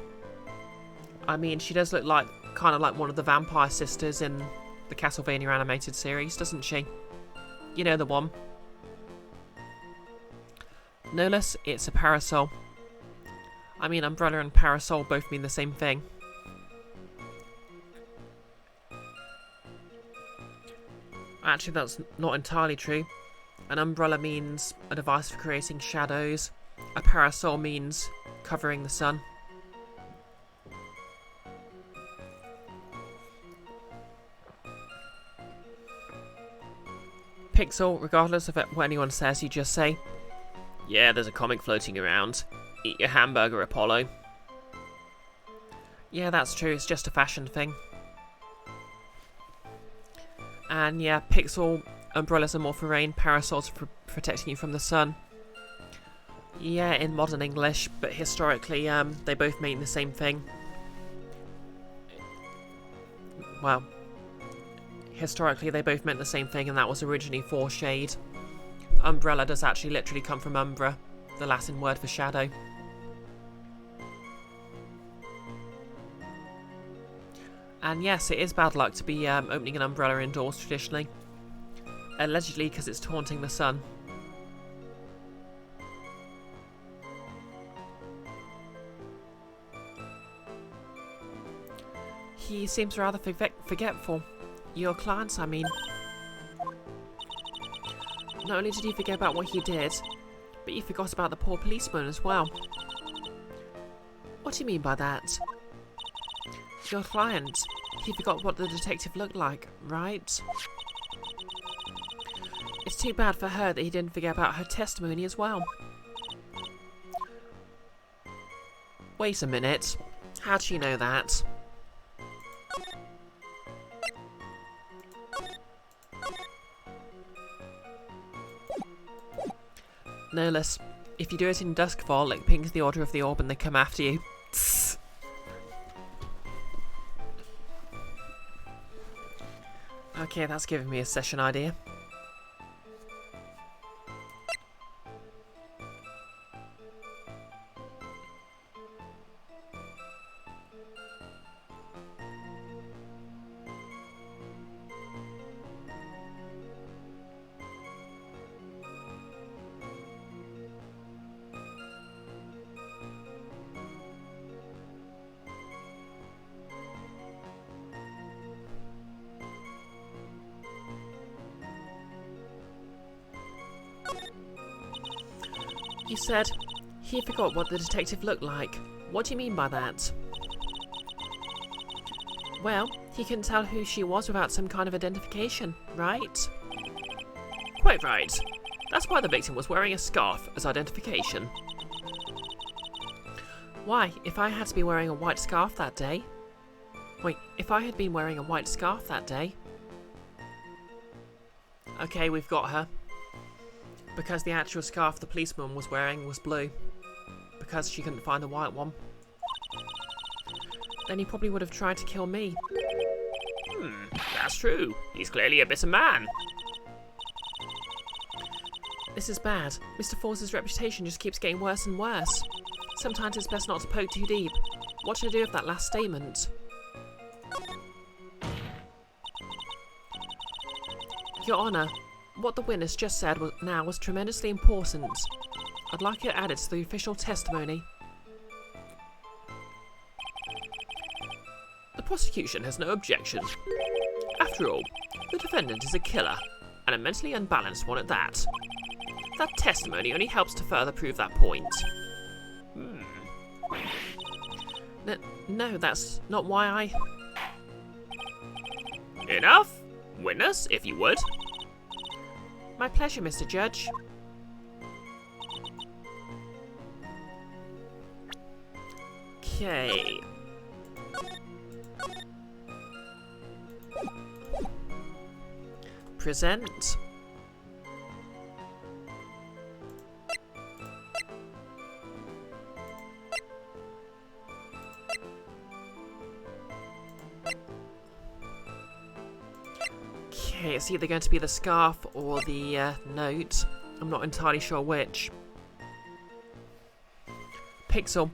I mean, she does look like kind of like one of the vampire sisters in the Castlevania animated series, doesn't she? You know the one. Nihilus, it's a parasol. I mean, umbrella and parasol both mean the same thing. Actually, that's not entirely true. An umbrella means a device for creating shadows. A parasol means covering the sun. Pixel, regardless of what anyone says, you just say, Yeah, there's a comic floating around. Eat your hamburger, Apollo. yeah, that's true, it's just a fashion thing. And yeah, Pixel, umbrellas are more for rain, parasols for protecting you from the sun. Yeah, in modern English, but historically, they both mean the same thing. Well, historically they both meant the same thing, and that was originally for shade. Umbrella does actually literally come from umbra, the Latin word for shadow. And yes, it is bad luck to be opening an umbrella indoors traditionally. Allegedly because it's taunting the sun. He seems rather forgetful. Your clients, I mean. Not only did he forget about what he did, but he forgot about the poor policeman as well. What do you mean by that? Your client. He forgot what the detective looked like, right? It's too bad for her that he didn't forget about her testimony as well. Wait a minute. How do you know that? Nihilus, if you do it in Duskfall, it pings the Order of the Orb and they come after you. Tss. Okay, that's giving me a session idea. You said he forgot what the detective looked like. What do you mean by that? Well, he couldn't tell who she was without some kind of identification, right? Quite right. That's why the victim was wearing a scarf as identification. Why, if I had to be wearing a white scarf that day... Wait, if I had been wearing a white scarf that day... Okay, we've got her. Because the actual scarf the policeman was wearing was blue. Because she couldn't find a white one. Then he probably would have tried to kill me. That's true. He's clearly a bitter man. This is bad. Mr. Fawles's reputation just keeps getting worse and worse. Sometimes it's best not to poke too deep. What should I do with that last statement? Your Honour, what the witness just said was tremendously important. I'd like it added to the official testimony. The prosecution has no objection. After all, the defendant is a killer, and a mentally unbalanced one at that. That testimony only helps to further prove that point. No, that's not why I... Enough! Witness, if you would. My pleasure, Mr. Judge. Okay. Present. Okay, it's either going to be the scarf or the note. I'm not entirely sure which. Pixel,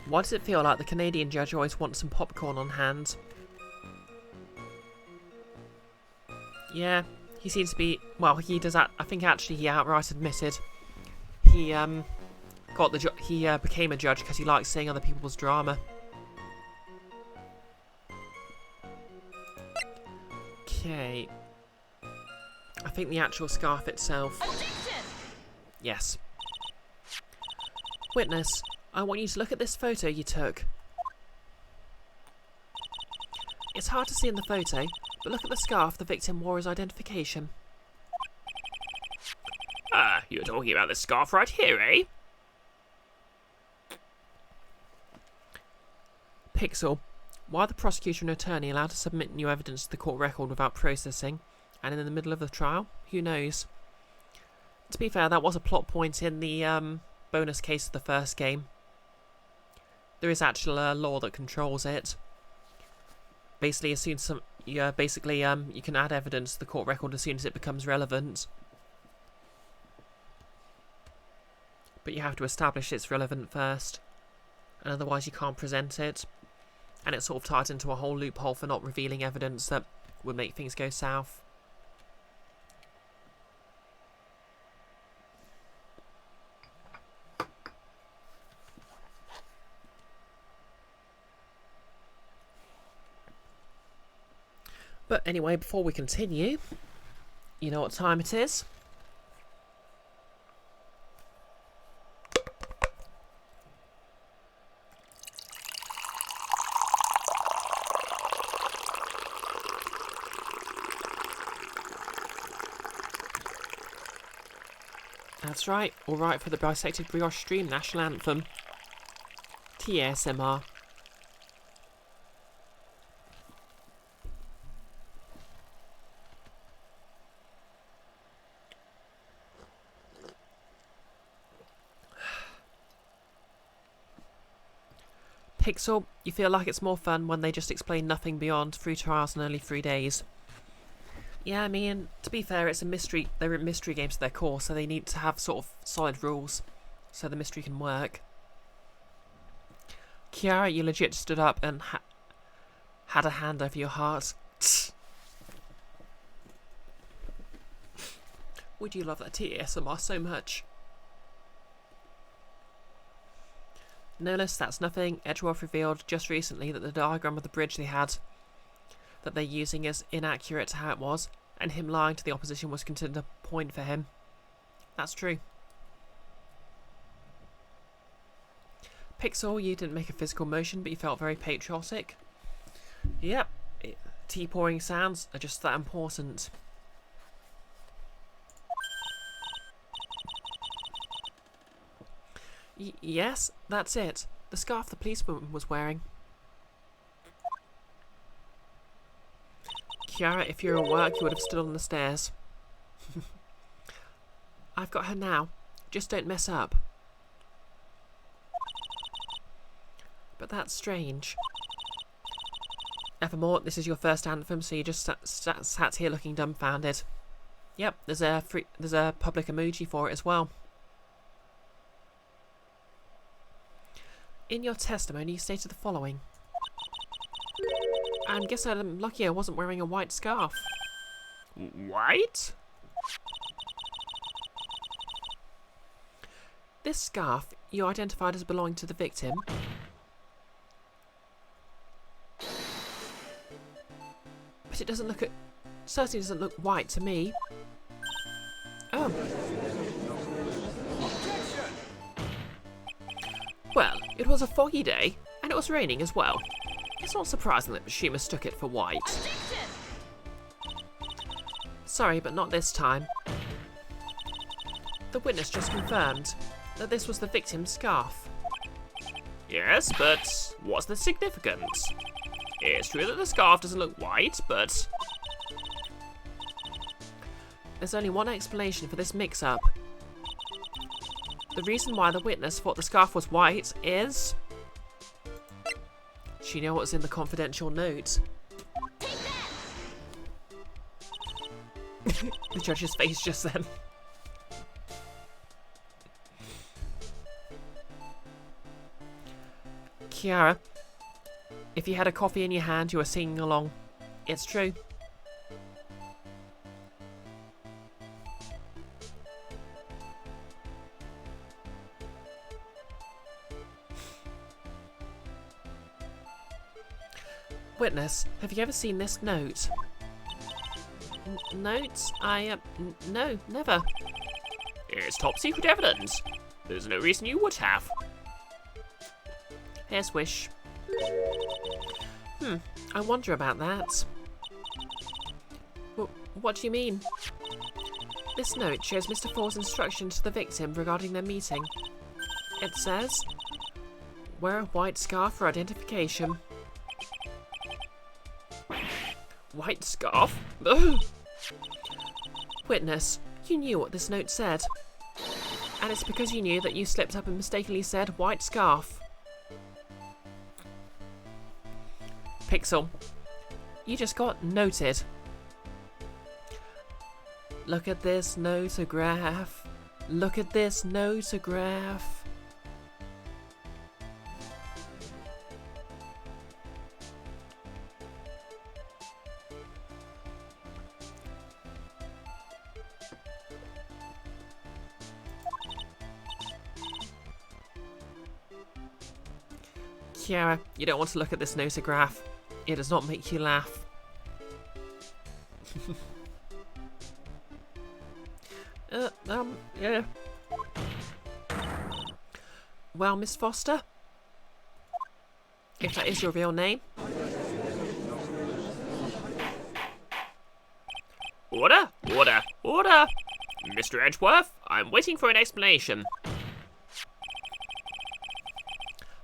why does it feel like the Canadian judge always wants some popcorn on hand? Yeah, he seems to be... Well, he does that. I think actually he outright admitted he became a judge because he likes seeing other people's drama. Okay. I think the actual scarf itself. Objection! Yes. Witness, I want you to look at this photo you took. It's hard to see in the photo, but look at the scarf the victim wore as identification. Ah, you're talking about the scarf right here, eh? Pixel, why are the prosecutor and attorney allowed to submit new evidence to the court record without processing, and in the middle of the trial? Who knows? To be fair, that was a plot point in the bonus case of the first game. There is actually a law that controls it. Basically, as soon as you can add evidence to the court record as soon as it becomes relevant. But you have to establish it's relevant first, and otherwise you can't present it. And it sort of ties into a whole loophole for not revealing evidence that would make things go south. But anyway, before we continue, you know what time it is? That's right, alright for the Bisected Brioche stream national anthem. TSMR. Pixel, you feel like it's more fun when they just explain nothing beyond 3 trials in only 3 days. Yeah, I mean, to be fair, it's a mystery. They're mystery games at their core, so they need to have sort of solid rules so the mystery can work. Kiara, you legit stood up and had a hand over your heart. Would you love that TSMR so much? Notice that's nothing. Edgeworth revealed just recently that the diagram of the bridge they had that they're using is inaccurate to how it was, and him lying to the opposition was considered a point for him. That's true. Pixel, you didn't make a physical motion, but you felt very patriotic. Yep, tea pouring sounds are just that important. Yes, that's it. The scarf the policewoman was wearing. Kiara, if you were at work, you would have stood on the stairs. I've got her now. Just don't mess up. But that's strange. Evermore, this is your first anthem, so you just sat here looking dumbfounded. Yep, there's a public emoji for it as well. In your testimony, you stated the following. I guess I'm lucky I wasn't wearing a white scarf. White? This scarf you identified as belonging to the victim. But it doesn't look certainly doesn't look white to me. Oh. Well, it would was a foggy day, and it was raining as well. It's not surprising that she mistook it for white. Sorry, but not this time. The witness just confirmed that this was the victim's scarf. Yes, but what's the significance? It's true that the scarf doesn't look white, but... There's only one explanation for this mix-up. The reason why the witness thought the scarf was white is... she knew what was in the confidential note. The judge's face just then. Kiara, if you had a coffee in your hand, you were singing along. It's true. Witness, have you ever seen this note? Notes? No, never. It's top secret evidence. There's no reason you would have. Here's wish. I wonder about that. What do you mean? This note shows Mr. Fall's instructions to the victim regarding their meeting. It says, wear a white scarf for identification. White scarf? Witness, you knew what this note said. And it's because you knew that you slipped up and mistakenly said white scarf. Pixel, you just got noted. Look at this notograph. Look at this notograph. Kiara, you don't want to look at this notograph. It does not make you laugh. Yeah. Well, Miss Foster? If that is your real name. Order! Order! Order! Mr. Edgeworth, I'm waiting for an explanation.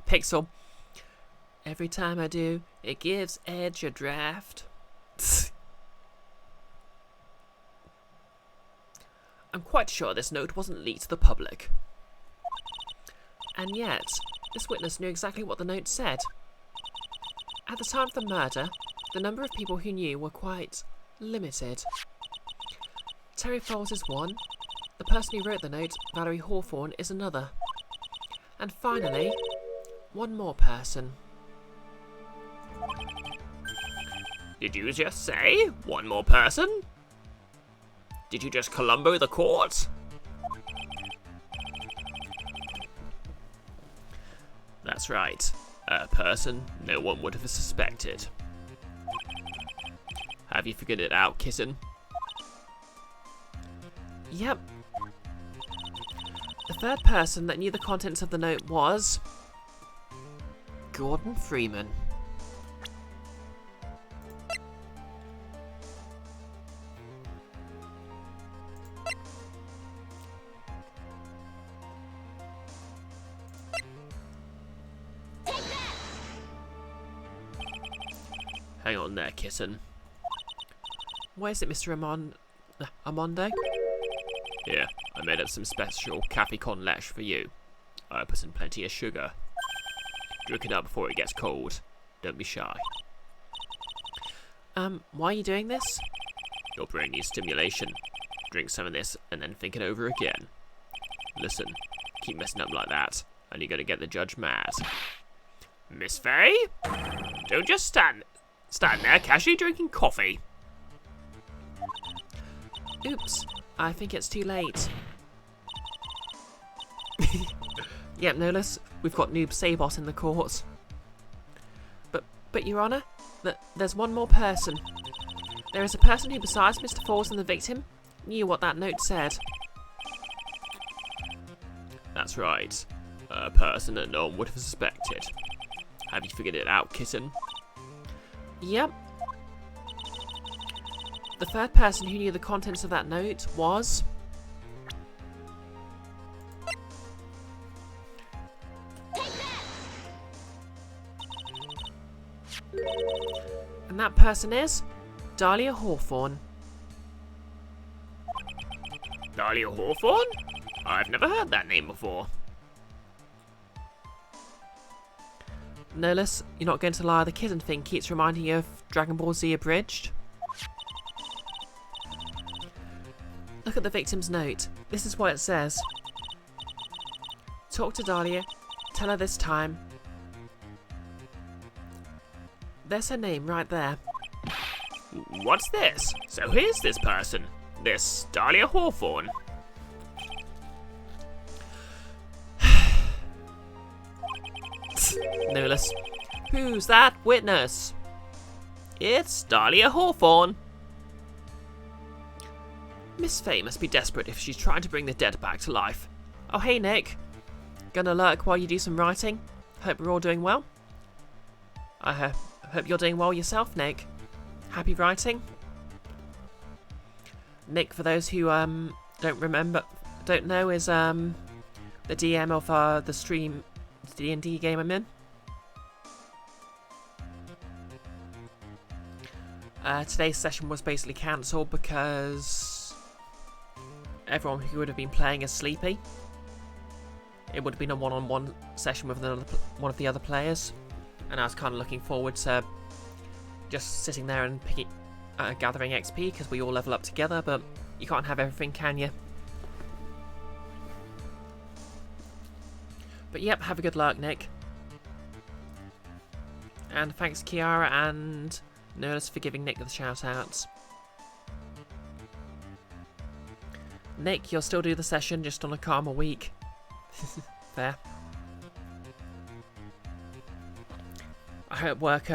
Pixel. Every time I do, it gives Edge a draft. I'm quite sure this note wasn't leaked to the public. And yet, this witness knew exactly what the note said. At the time of the murder, the number of people who knew were quite limited. Terry Fowles is one. The person who wrote the note, Valerie Hawthorne, is another. And finally, one more person. Did you just say one more person? Did you just Columbo the court? That's right. A person no one would have suspected. Have you figured it out, kitten? Yep. The third person that knew the contents of the note was... Gordon Freeman. Hang on there, kitten. Where is it, Mr. Armando? Here, I made up some special cafe con leche for you. I put in plenty of sugar. Drink it up before it gets cold. Don't be shy. Why are you doing this? Your brain needs stimulation. Drink some of this and then think it over again. Listen, keep messing up like that, and you're gonna get the judge mad. Miss Faye? Don't just stand there casually drinking coffee. Oops, I think it's too late. Yep, Nolas, we've got Noob Sabot in the court. But Your Honour, there's one more person. There is a person who, besides Mr. Falls and the victim, knew what that note said. That's right. A person that no one would have suspected. Have you figured it out, kitten? Yep. The third person who knew the contents of that note was... And that person is... Dahlia Hawthorne. Dahlia Hawthorne? I've never heard that name before. Nolas, you're not going to lie, the kitten thing keeps reminding you of Dragon Ball Z Abridged. Look at the victim's note. This is what it says. Talk to Dahlia. Tell her this time. There's her name right there. What's this? So here's this person. This Dahlia Hawthorne. Nolas. Who's that witness? It's Dahlia Hawthorne. Miss Faye must be desperate if she's trying to bring the dead back to life. Oh, hey, Nick. Gonna lurk while you do some writing? Hope we're all doing well. I hope you're doing well yourself, Nick. Happy writing? Nick, for those who don't know, is the DM of the stream D&D game I'm in. Today's session was basically cancelled because everyone who would have been playing is sleepy. It would have been a one-on-one session with one of the other players, and I was kind of looking forward to just sitting there and gathering XP because we all level up together, but you can't have everything, can you? But yep, have a good luck, Nick. And thanks Kiara and Nerdist for giving Nick the shout-outs. Nick, you'll still do the session, just on a calmer week. Fair. I hope work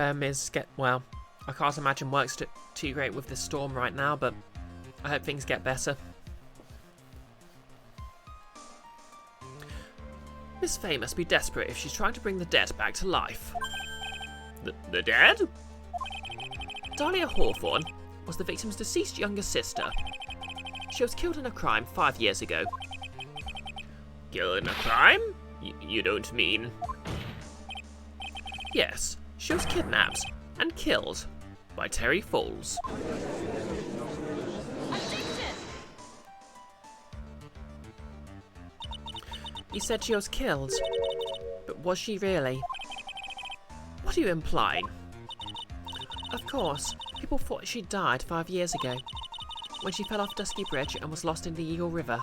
well, I can't imagine work's too great with this storm right now, but I hope things get better. Miss Faye must be desperate if she's trying to bring the dead back to life. The dead? Dahlia Hawthorne was the victim's deceased younger sister. She was killed in a crime 5 years ago. Killed in a crime? You don't mean... Yes, she was kidnapped and killed by Terry Falls. You said she was killed, but was she really? What are you implying? Of course, people thought she died 5 years ago, when she fell off Dusky Bridge and was lost in the Eagle River.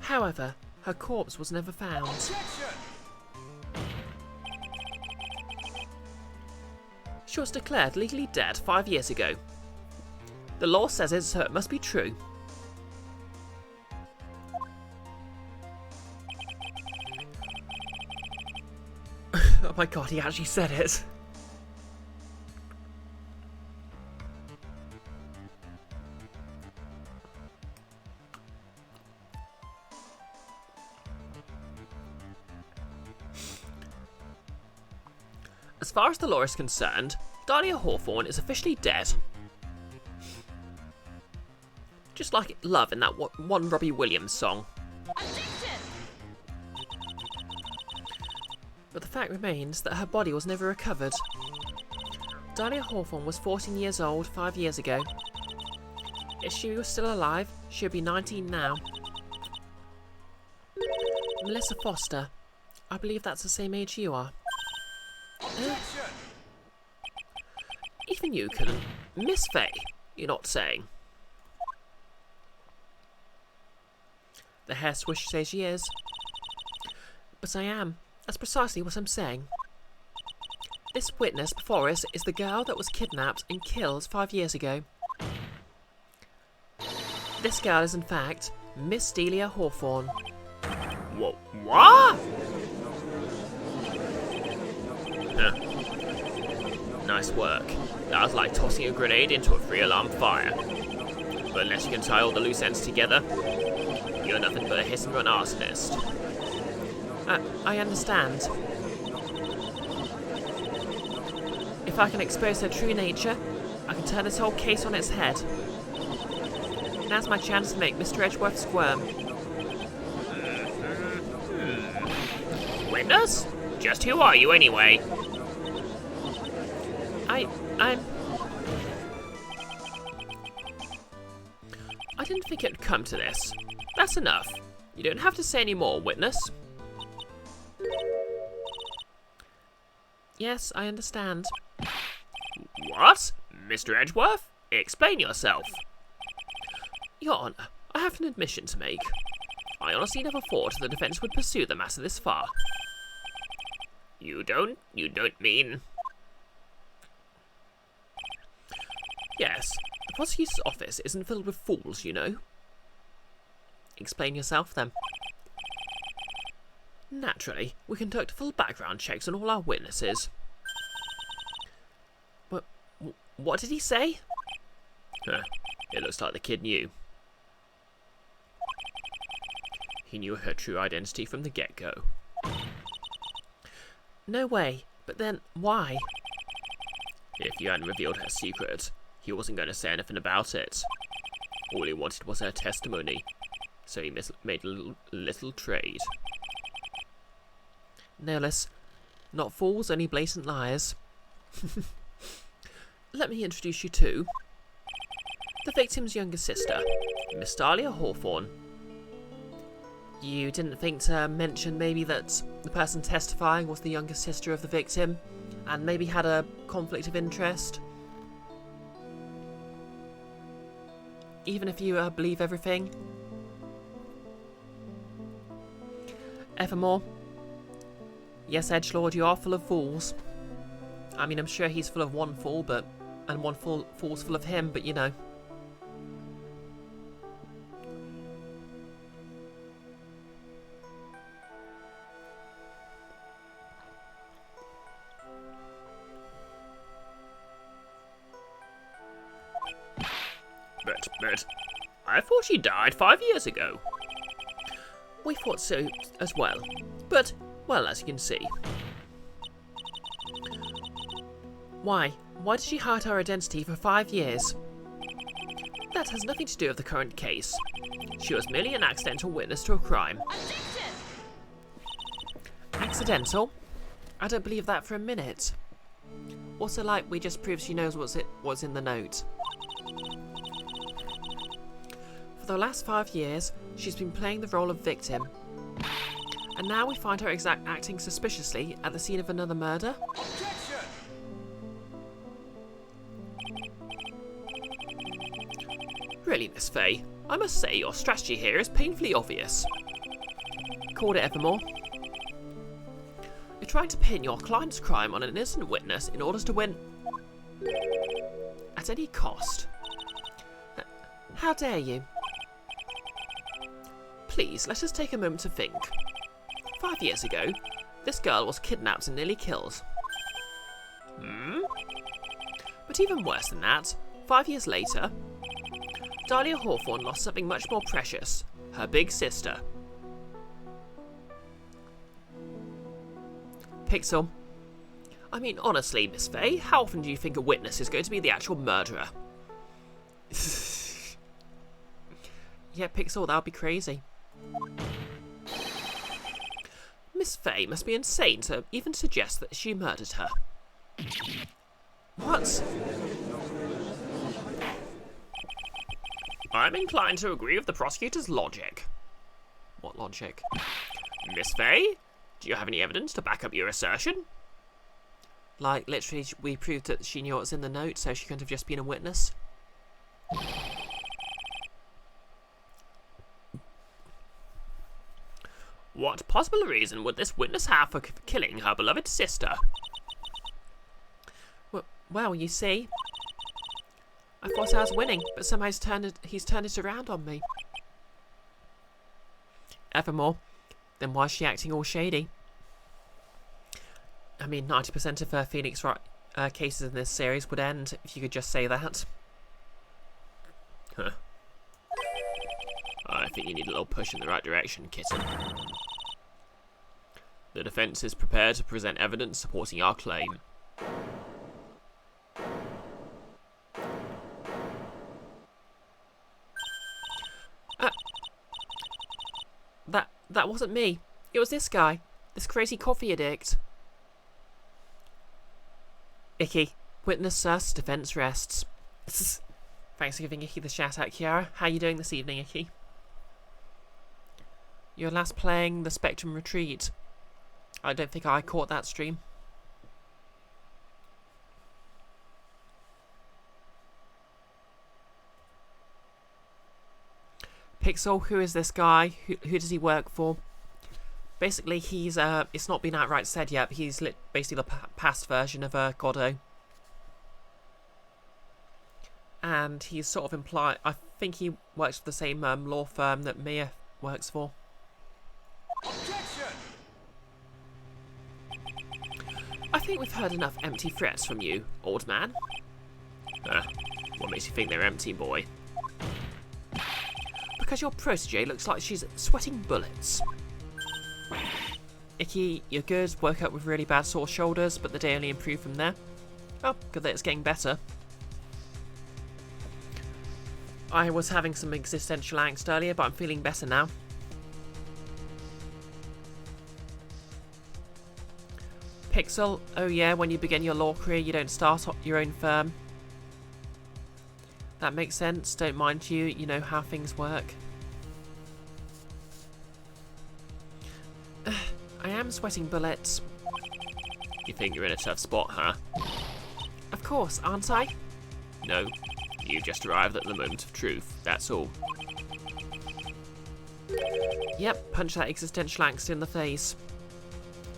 However, her corpse was never found. She was declared legally dead 5 years ago. The law says it, so it must be true. Oh my god, he actually said it. As far as the law is concerned, Dahlia Hawthorne is officially dead. Just like Love in that one Robbie Williams song. But the fact remains that her body was never recovered. Dahlia Hawthorne was 14 years old 5 years ago. If she was still alive, she would be 19 now. Melissa Foster. I believe that's the same age you are. Even you couldn't. Miss Faye, you're not saying. The hair swish says she is. But I am. That's precisely what I'm saying. This witness before us is the girl that was kidnapped and killed 5 years ago. This girl is in fact Miss Dahlia Hawthorne. What? Nice work. That was like tossing a grenade into a 3-alarm fire. But unless you can tie all the loose ends together, you're nothing but a hiss and run arsonist. I understand. If I can expose her true nature, I can turn this whole case on its head. Now's my chance to make Mr. Edgeworth squirm. Witness? Just who are you anyway? I'm... I didn't think it'd come to this. That's enough. You don't have to say any more, witness. Yes, I understand. What? Mr. Edgeworth? Explain yourself. Your Honour, I have an admission to make. I honestly never thought the defence would pursue the matter this far. You don't mean... Yes, the prosecutor's office isn't filled with fools, you know. Explain yourself, then. Naturally, we conduct full background checks on all our witnesses. What did he say? Huh. It looks like the kid knew. He knew her true identity from the get-go. No way, but then why? If you hadn't revealed her secret, he wasn't going to say anything about it. All he wanted was her testimony, so he made a little trade. No less. Not fools, only blatant liars. Let me introduce you to the victim's younger sister, Miss Dahlia Hawthorne. You didn't think to mention maybe that the person testifying was the younger sister of the victim, and maybe had a conflict of interest? Even if you believe everything? Evermore? Yes, Edgelord, you are full of fools. I mean, I'm sure he's full of one fool, and one fool's full of him, but you know. But I thought she died 5 years ago. We thought so as well, but, well, as you can see. Why? Why did she hide her identity for 5 years? That has nothing to do with the current case. She was merely an accidental witness to a crime. Accidental? I don't believe that for a minute. Also, like, we just proved she knows what's in the note. For the last 5 years, she's been playing the role of victim. And now we find her acting suspiciously at the scene of another murder? Objection! Really, Miss Fay, I must say your strategy here is painfully obvious. Called it Evermore. You're trying to pin your client's crime on an innocent witness in order to win at any cost. How dare you? Please, let us take a moment to think. 5 years ago, this girl was kidnapped and nearly killed. But even worse than that, 5 years later, Dahlia Hawthorne lost something much more precious, her big sister. Pixel. I mean, honestly, Miss Fay, how often do you think a witness is going to be the actual murderer? Yeah, Pixel, that would be crazy. Miss Fay must be insane to even suggest that she murdered her. What? I'm inclined to agree with the prosecutor's logic. What logic? Miss Fay, do you have any evidence to back up your assertion? Like, literally, we proved that she knew what was in the note, so she couldn't have just been a witness. What possible reason would this witness have for killing her beloved sister? Well, you see, I thought I was winning, but somehow he's turned it around on me. Evermore, then why is she acting all shady? I mean, 90% of her Phoenix Wright cases in this series would end if you could just say that. Huh. I think you need a little push in the right direction, kitten. The defense is prepared to present evidence supporting our claim. That wasn't me. It was this guy. This crazy coffee addict. Icky. Witness sus, defense rests. Thanks for giving Icky the shout out, Kiara. How you doing this evening, Icky? You're last playing the Spectrum Retreat. I don't think I caught that stream. Pixel, who is this guy? Who does he work for? Basically, he's it's not been outright said yet, but he's basically the past version of Goddo. And he's sort of implied. I think he works for the same law firm that Mia works for. Objection! I think we've heard enough empty threats from you, old man. What makes you think they're empty, boy? Because your protege looks like she's sweating bullets. Icky, you're good. Woke up with really bad sore shoulders, but the day only improved from there. Oh, good that it's getting better. I was having some existential angst earlier, but I'm feeling better now. Pixel, oh yeah, when you begin your law career, you don't start your own firm. That makes sense. Don't mind you. You know how things work. I am sweating bullets. You think you're in a tough spot, huh? Of course, aren't I? No. You just arrived at the moment of truth, that's all. Yep, punch that existential angst in the face.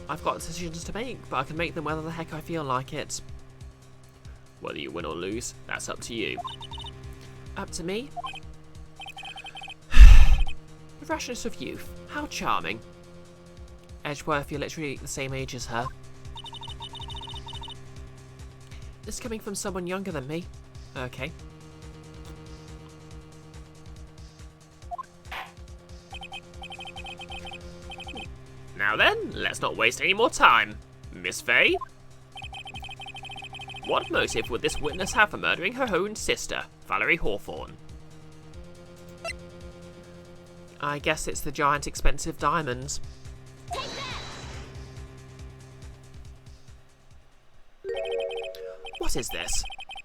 I've got decisions to make, but I can make them whether the heck I feel like it. Whether you win or lose, that's up to you. Up to me? The rashness of youth. How charming. Edgeworth, you're literally the same age as her. This coming from someone younger than me. Okay. Now then, let's not waste any more time. Miss Faye? What motive would this witness have for murdering her own sister, Valerie Hawthorne? I guess it's the giant expensive diamonds. What is this?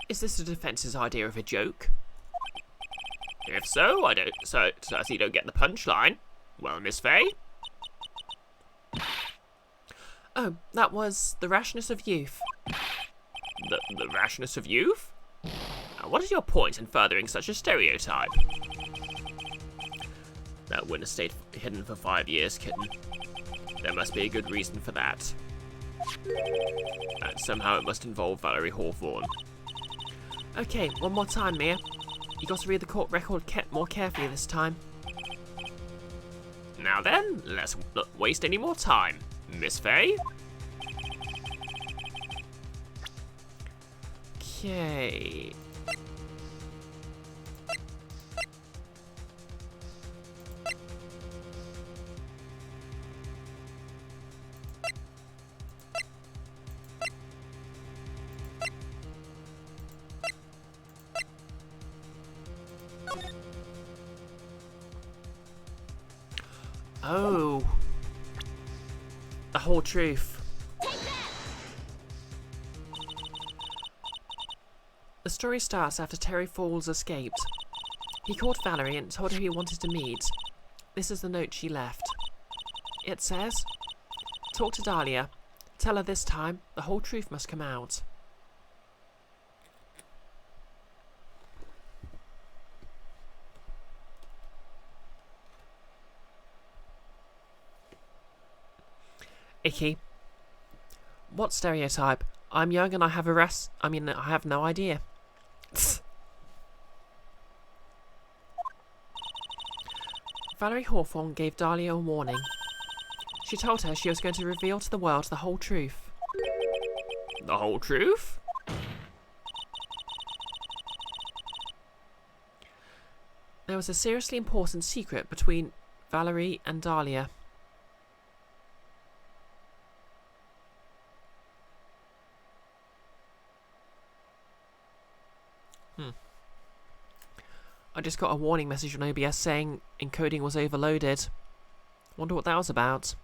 Is this the defence's idea of a joke? If so, so you don't get the punchline. Well, Miss Faye? Oh, that was the rashness of youth. The rashness of youth? Now, what is your point in furthering such a stereotype? That witness stayed hidden for 5 years, kitten. There must be a good reason for that. And somehow it must involve Valerie Hawthorne. Okay, one more time, Mia. You got to read the court record more carefully this time. Now then, let's not waste any more time. Miss Faye? Okay. Oh. The whole truth. The story starts after Terry Falls escaped. He called Valerie and told her he wanted to meet. This is the note she left. It says, "Talk to Dahlia. Tell her this time the whole truth must come out." Icky. What stereotype? I'm young and I have I have no idea. Valerie Hawthorne gave Dahlia a warning. She told her she was going to reveal to the world the whole truth. The whole truth? There was a seriously important secret between Valerie and Dahlia. I just got a warning message on OBS saying encoding was overloaded. Wonder what that was about.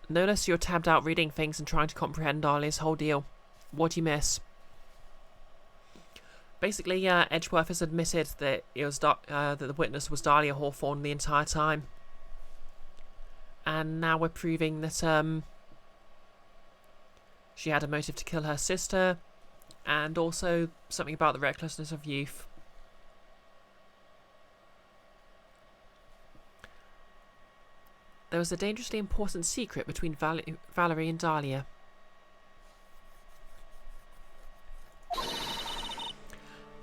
Notice you're tabbed out reading things and trying to comprehend Dahlia's whole deal. What'd you miss? Basically, Edgeworth has admitted that it was that the witness was Dahlia Hawthorne the entire time. And now we're proving that she had a motive to kill her sister, and also something about the recklessness of youth. There was a dangerously important secret between Valerie and Dahlia.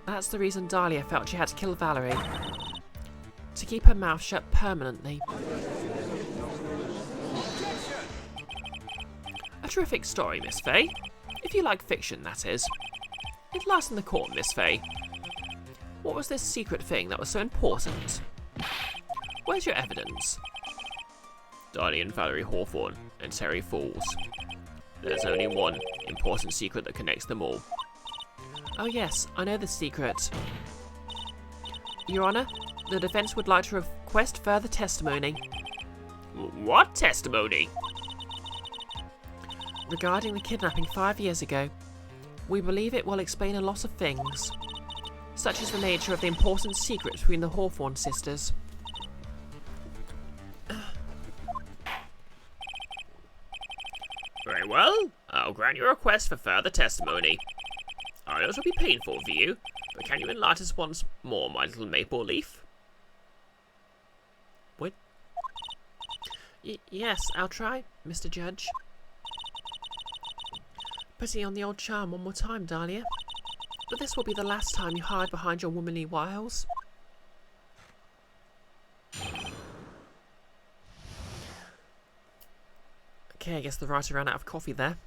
That's the reason Dahlia felt she had to kill Valerie. To keep her mouth shut permanently. A terrific story, Miss Fay. If you like fiction, that is. It lies in the court, Miss Fay. What was this secret thing that was so important? Where's your evidence? Dahlia and Valerie Hawthorne and Terry Falls. There's only one important secret that connects them all. Oh yes, I know the secret. Your Honour, the defence would like to request further testimony. What testimony? Regarding the kidnapping 5 years ago, we believe it will explain a lot of things, such as the nature of the important secret between the Hawthorne sisters. Very well, I'll grant your request for further testimony. I know it'll be painful for you, but can you enlighten us once more, my little maple leaf? What? Yes, I'll try, Mr. Judge. Putting on the old charm one more time, Dahlia. But this will be the last time you hide behind your womanly wiles. Okay, I guess the writer ran out of coffee there.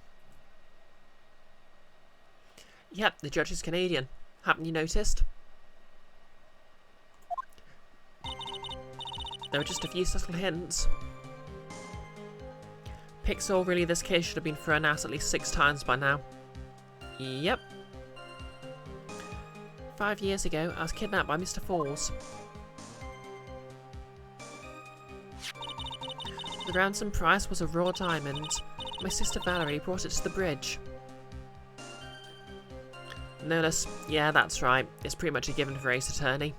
Yep, the judge is Canadian. Haven't you noticed? There were just a few subtle hints. Pixel, really, this case should have been thrown out at least 6 times by now. Yep. 5 years ago, I was kidnapped by Mr. Falls. The ransom price was a raw diamond. My sister Valerie brought it to the bridge. Notice, yeah, that's right. It's pretty much a given for Ace Attorney.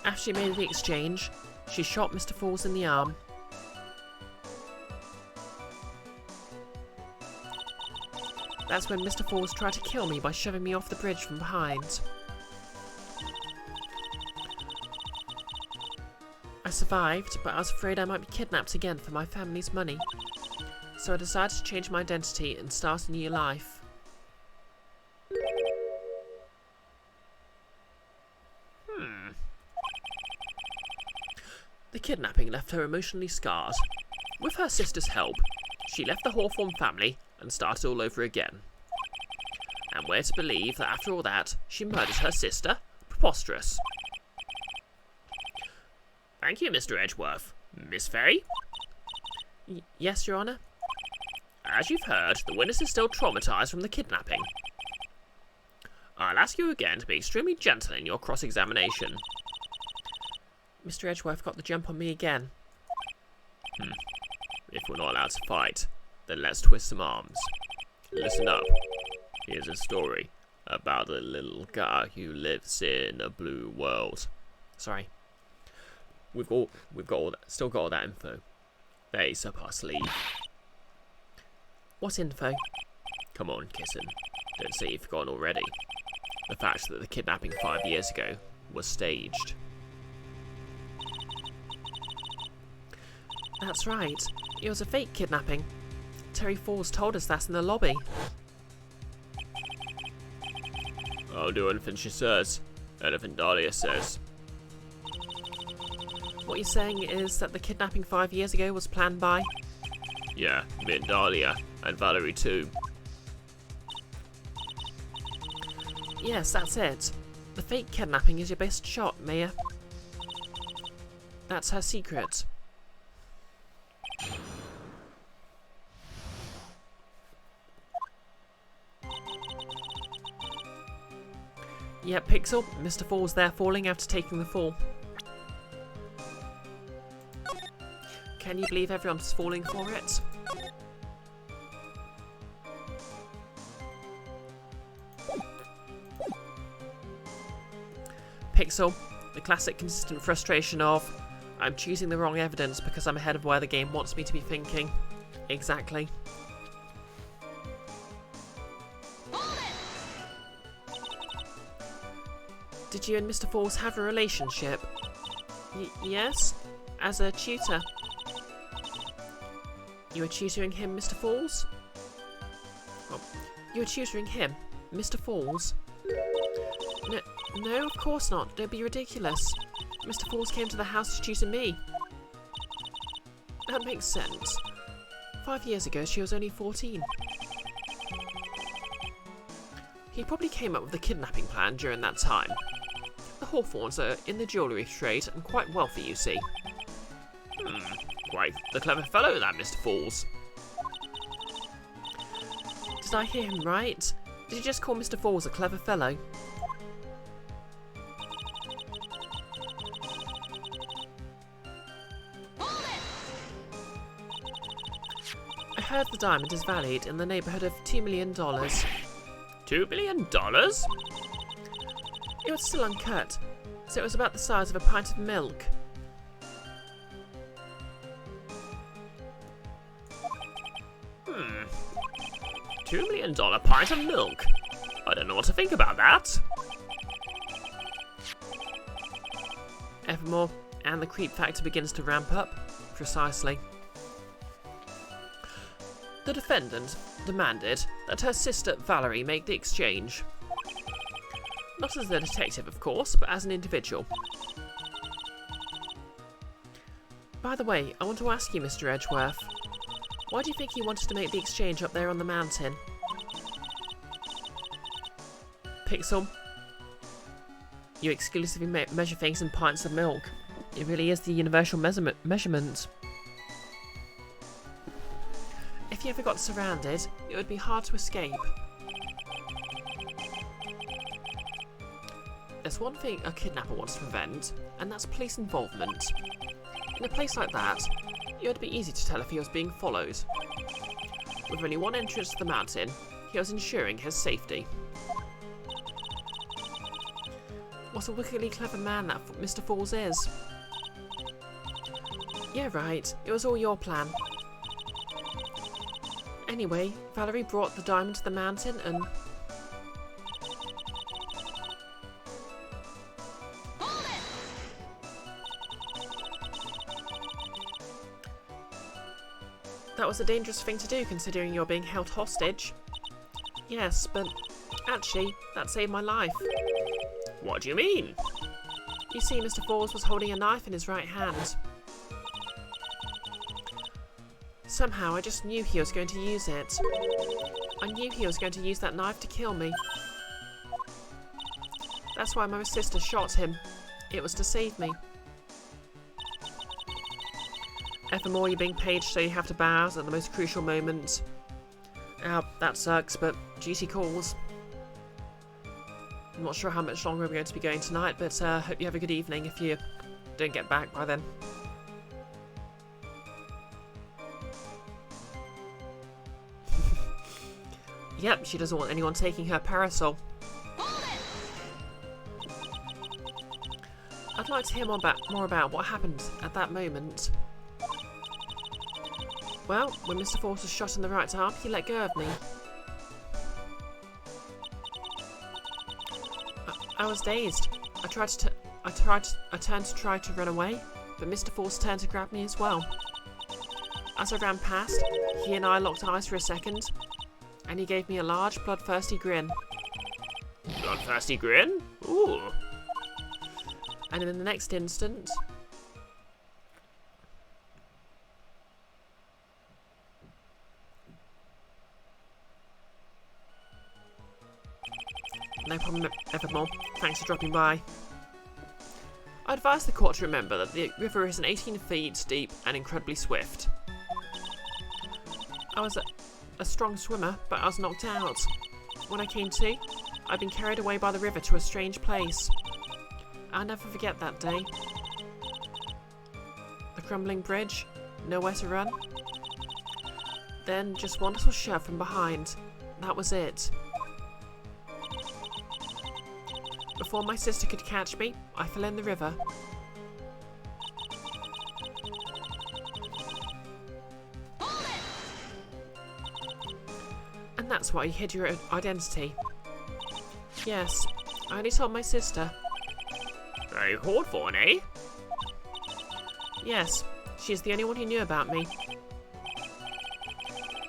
After she made the exchange, she shot Mr. Falls in the arm. That's when Mr. Falls tried to kill me by shoving me off the bridge from behind. I survived, but I was afraid I might be kidnapped again for my family's money. So I decided to change my identity and start a new life. The kidnapping left her emotionally scarred. With her sister's help, she left the Hawthorne family and started all over again. And we're to believe that after all that, she murdered her sister? Preposterous. Thank you, Mr. Edgeworth. Miss Fay? Yes, Your Honour? As you've heard, the witness is still traumatised from the kidnapping. I'll ask you again to be extremely gentle in your cross-examination. Mr. Edgeworth got the jump on me again. If we're not allowed to fight, then let's twist some arms. Listen up. Here's a story about a little guy who lives in a blue world. Sorry. Still got all that info. Face up our sleeve. What info? Come on, Kissin. Don't say you've forgotten already. The fact that the kidnapping 5 years ago was staged. That's right. It was a fake kidnapping. Terry Falls told us that in the lobby. I'll do anything she says. Anything Dahlia says. What you're saying is that the kidnapping 5 years ago was planned by? Yeah, me and Dahlia, and Valerie too. Yes, that's it. The fake kidnapping is your best shot, Maya. That's her secret. Yeah, Pixel, Mr. Fall's there falling after taking the fall. Can you believe everyone's falling for it? Pixel, the classic consistent frustration of, I'm choosing the wrong evidence because I'm ahead of where the game wants me to be thinking. Exactly. Did you and Mr. Falls have a relationship? Yes, as a tutor. You were tutoring him, Mr. Falls? Oh, you were tutoring him, Mr. Falls? No, of course not. Don't be ridiculous. Mr. Falls came to the house to tutor me. That makes sense. 5 years ago, she was only 14. He probably came up with the kidnapping plan during that time. The Hawthorns are in the jewellery trade and quite wealthy, you see. Quite the clever fellow, that Mr. Falls. Did I hear him right? Did you just call Mr. Falls a clever fellow? I heard the diamond is valued in the neighbourhood of $2 million. $2 million? It was still uncut, so it was about the size of a pint of milk. $2 million pint of milk? I don't know what to think about that. Evermore, and the creep factor begins to ramp up. Precisely. The defendant demanded that her sister Valerie make the exchange. Not as a detective, of course, but as an individual. By the way, I want to ask you, Mr. Edgeworth, why do you think he wanted to make the exchange up there on the mountain? Pixel, you exclusively measure things in pints of milk. It really is the universal measurement. If you ever got surrounded, it would be hard to escape. There's one thing a kidnapper wants to prevent, and that's police involvement. In a place like that, it would be easy to tell if he was being followed. With only one entrance to the mountain, he was ensuring his safety. What a wickedly clever man that Mr. Falls is. Yeah, right. It was all your plan. Anyway, Valerie brought the diamond to the mountain and... That was a dangerous thing to do, considering you're being held hostage. Yes, but actually, that saved my life. What do you mean? You see, Mr. Falls was holding a knife in his right hand. Somehow, I just knew he was going to use it. I knew he was going to use that knife to kill me. That's why my sister shot him. It was to save me. Evermore, you're being paged, so you have to bow out at the most crucial moment. That sucks, but duty calls. I'm not sure how much longer we're going to be going tonight, but hope you have a good evening if you don't get back by then. Yep, she doesn't want anyone taking her parasol. I'd like to hear more about what happened at that moment. Well, when Mr. Force was shot in the right arm, he let go of me. I was dazed. I turned to try to run away, but Mr. Force turned to grab me as well. As I ran past, he and I locked eyes for a second, and he gave me a large, bloodthirsty grin. Bloodthirsty grin? Ooh. And in the next instant... No problem, Evermore. Thanks for dropping by. I advise the court to remember that the river is 18 feet deep and incredibly swift. I was a strong swimmer, but I was knocked out. When I came to, I'd been carried away by the river to a strange place. I'll never forget that day. The crumbling bridge, nowhere to run. Then just one little shove from behind. That was it. Before my sister could catch me, I fell in the river. And that's why you hid your identity. Yes, I only told my sister. Very Hawthorne, eh? Yes, she's the only one who knew about me.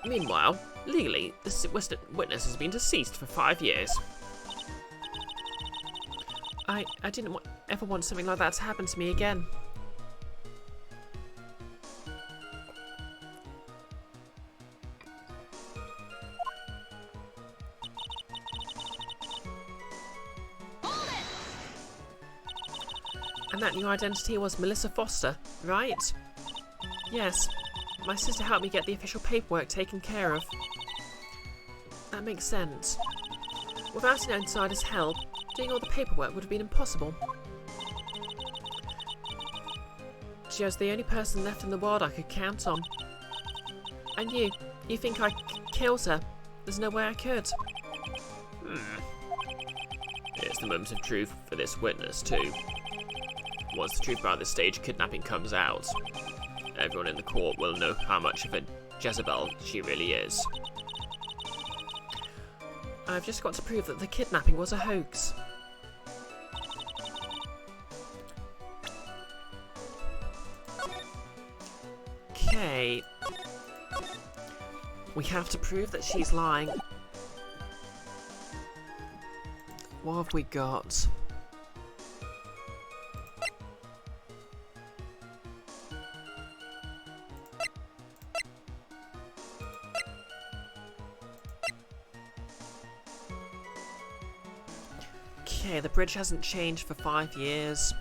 Meanwhile, legally, this witness has been deceased for 5 years. I didn't ever want something like that to happen to me again. And that new identity was Melissa Foster, right? Yes, my sister helped me get the official paperwork taken care of. That makes sense. Without an outsider's help, doing all the paperwork would have been impossible. She was the only person left in the world I could count on. And you think I killed her? There's no way I could. It's the moment of truth for this witness, too. Once the truth about this stage kidnapping comes out, everyone in the court will know how much of a Jezebel she really is. I've just got to prove that the kidnapping was a hoax. Okay. We have to prove that she's lying. What have we got? Okay, the bridge hasn't changed for 5 years.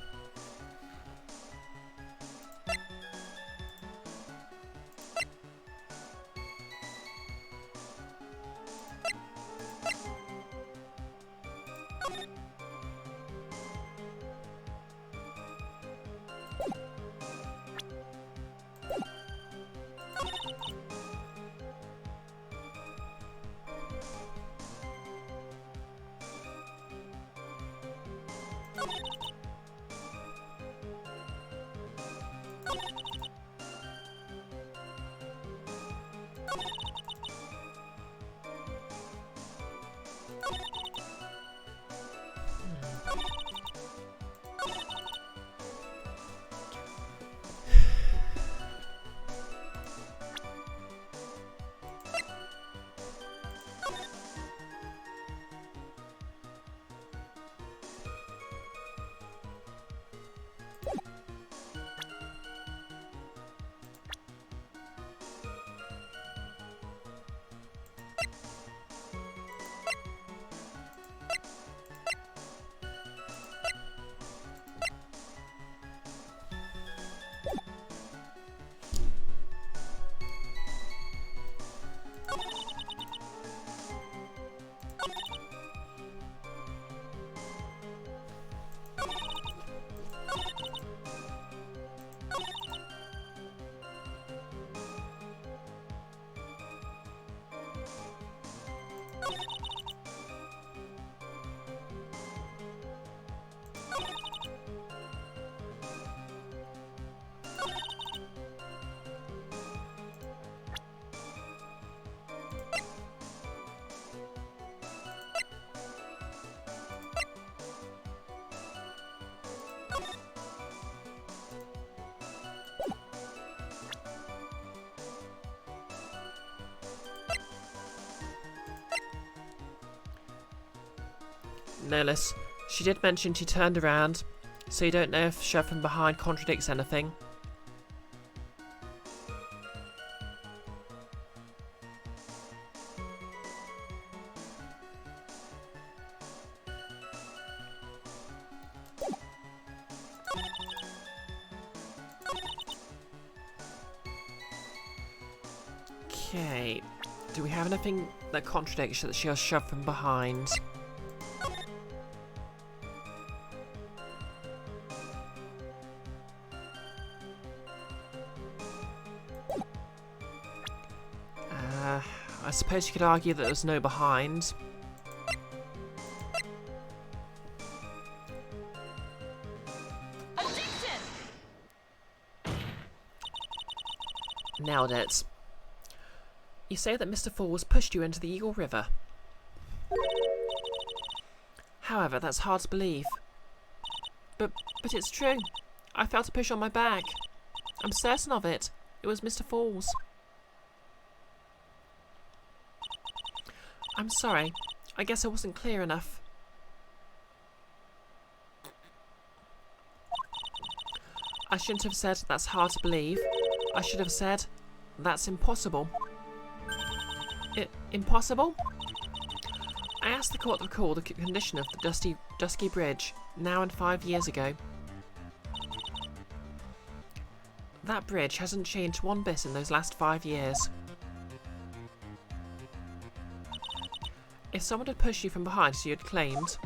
No, Liz. She did mention she turned around, so you don't know if shove from behind contradicts anything. Okay. Do we have anything that contradicts that she was shoved from behind? I suppose you could argue that there was no behind. Objection! Nailed it. You say that Mr. Falls pushed you into the Eagle River. However, that's hard to believe. But it's true. I felt a push on my back. I'm certain of it. It was Mr. Falls. I'm sorry. I guess I wasn't clear enough. I shouldn't have said that's hard to believe. I should have said that's impossible. Impossible? I asked the court to recall the condition of the dusky bridge, now and 5 years ago. That bridge hasn't changed one bit in those last 5 years. If someone had pushed you from behind as you had claimed,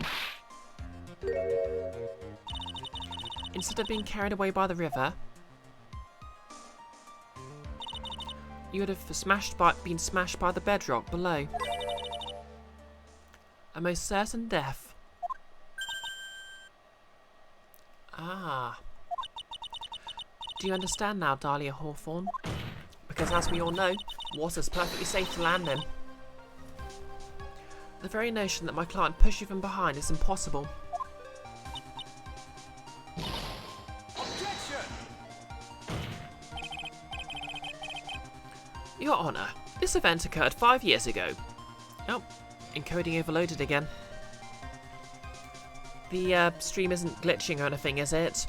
instead of being carried away by the river, you would have been smashed by the bedrock below. A most certain death. Ah. Do you understand now, Dahlia Hawthorne? Because as we all know, water's perfectly safe to land in. The very notion that my client pushed you from behind is impossible. Objection! Your Honour, this event occurred 5 years ago. Oh, encoding overloaded again. The stream isn't glitching or anything, is it?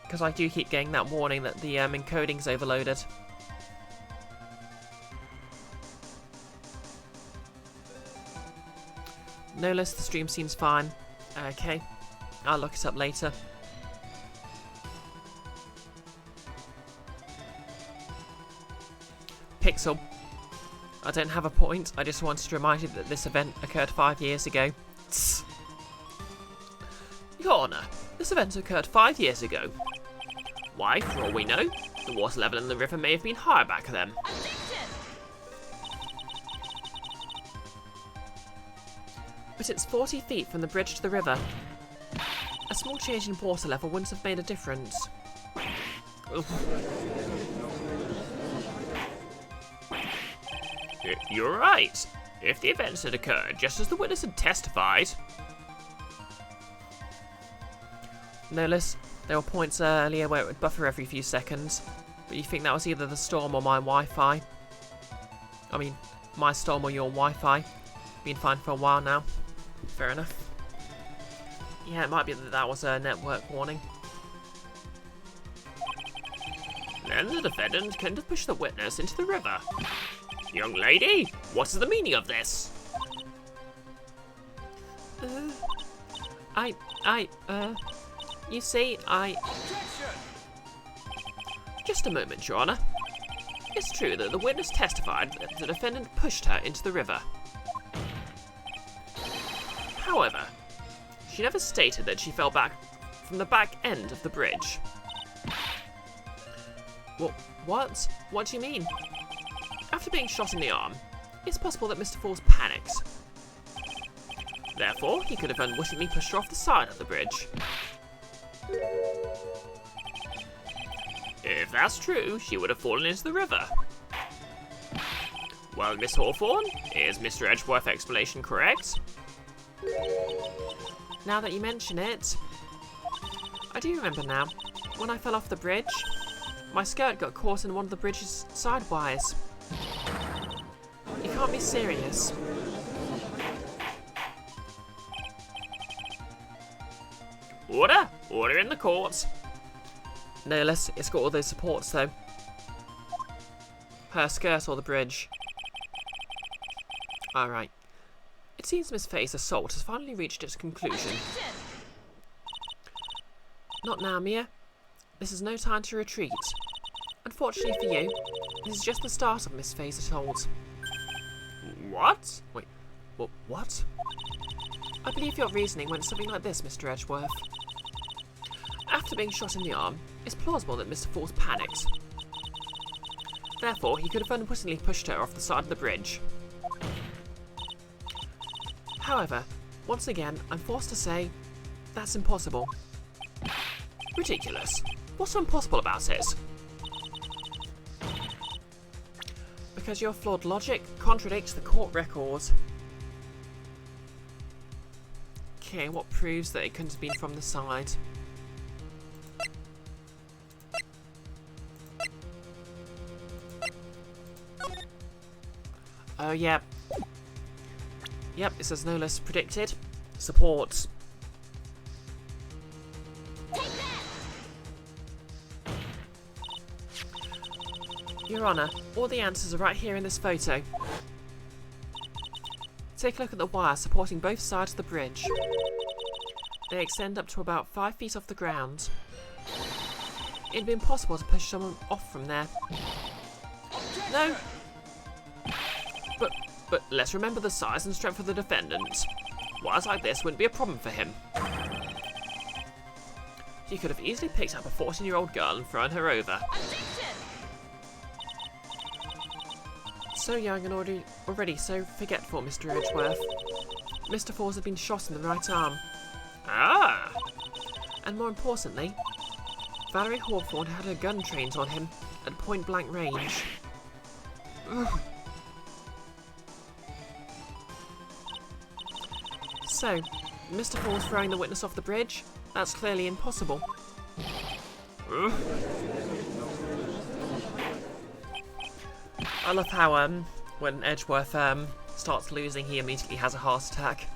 Because I do keep getting that warning that the encoding's overloaded. No less, the stream seems fine. Okay, I'll look it up later. Pixel. I don't have a point, I just wanted to remind you that this event occurred 5 years ago. Tss. Your Honour, this event occurred 5 years ago. Why, for all we know, the water level in the river may have been higher back then. Objection! But it's 40 feet from the bridge to the river. A small change in water level wouldn't have made a difference. You're right. If the events had occurred just as the witness had testified... No less, there were points earlier where it would buffer every few seconds, but you think that was either the storm or my Wi-Fi? I mean, my storm or your Wi-Fi? Been fine for a while now. Fair enough. Yeah, it might be that that was a network warning. Then the defendant couldn't have pushed the witness into the river. Young lady, what is the meaning of this? You see, Objection! Just a moment, Your Honour. It's true that the witness testified that the defendant pushed her into the river. However, she never stated that she fell back from the back end of the bridge. what? What do you mean? After being shot in the arm, it's possible that Mr. Falls panicked. Therefore, he could have unwittingly pushed her off the side of the bridge. If that's true, she would have fallen into the river. Well, Miss Hawthorne, is Mr. Edgeworth's explanation correct? Now that you mention it, I do remember now. When I fell off the bridge, my skirt got caught in one of the bridge's side wires. You can't be serious. Order! Order in the court! No less, it's got all those supports though. Her skirt or the bridge. Alright. It seems Miss Faye's assault has finally reached its conclusion. Objection! Not now, Mia. This is no time to retreat. Unfortunately for you, this is just the start of Miss Faye's assault. What? Wait, what? I believe your reasoning went something like this, Mr. Edgeworth. After being shot in the arm, it's plausible that Mr. Falls panicked. Therefore, he could have unwittingly pushed her off the side of the bridge. However, once again, I'm forced to say, that's impossible. Ridiculous. What's so impossible about it? Because your flawed logic contradicts the court record. Okay, what proves that it couldn't have been from the side? Oh, yeah. Yep, it says no less predicted. Support. Your Honour, all the answers are right here in this photo. Take a look at the wire supporting both sides of the bridge. They extend up to about 5 feet off the ground. It'd be impossible to push someone off from there. No! But let's remember the size and strength of the defendant. Wires like this wouldn't be a problem for him. He could have easily picked up a 14-year-old girl and thrown her over. So young and already so forgetful, Mr. Edgeworth. Mr. Falls had been shot in the right arm. Ah! And more importantly, Valerie Hawthorne had her gun trained on him at point-blank range. Ugh. So, Mr. Falls throwing the witness off the bridge? That's clearly impossible. Ugh. I love how, when Edgeworth, starts losing, he immediately has a heart attack.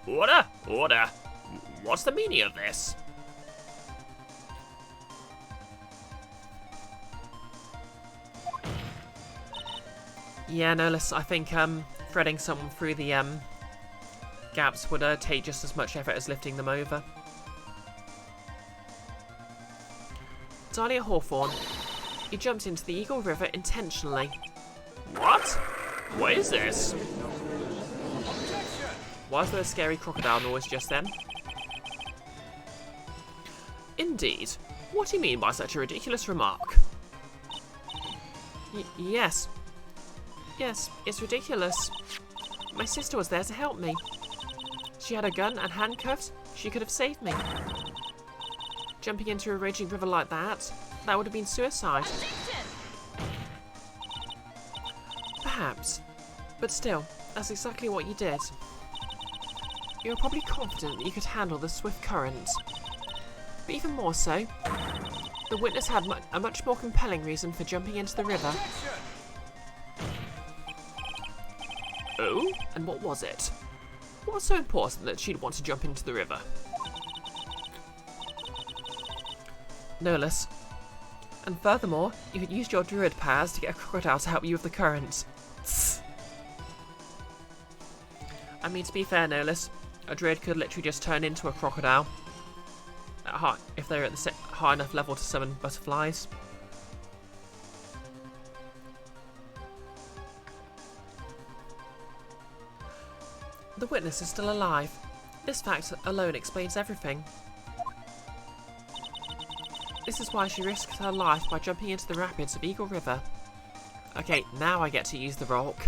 Order! Order! What's the meaning of this? Yeah, no less. I think, threading someone through the, gaps would, take just as much effort as lifting them over. Dahlia Hawthorne. You jumped into the Eagle River intentionally. What? What is this? Why was there a scary crocodile noise just then? Indeed. What do you mean by such a ridiculous remark? Yes. Yes, it's ridiculous. My sister was there to help me. She had a gun and handcuffs. She could have saved me. Jumping into a raging river like that would have been suicide. Perhaps. But still, that's exactly what you did. You were probably confident that you could handle the swift current. But even more so, the witness had a much more compelling reason for jumping into the river. Oh? And what was it? What was so important that she'd want to jump into the river? No less. And furthermore, you had used your druid powers to get a crocodile to help you with the current. Tss. I mean, to be fair, Nolus, a druid could literally just turn into a crocodile. If they're at the high enough level to summon butterflies. The witness is still alive. This fact alone explains everything. This is why she risked her life by jumping into the rapids of Eagle River. Okay, now I get to use the rock.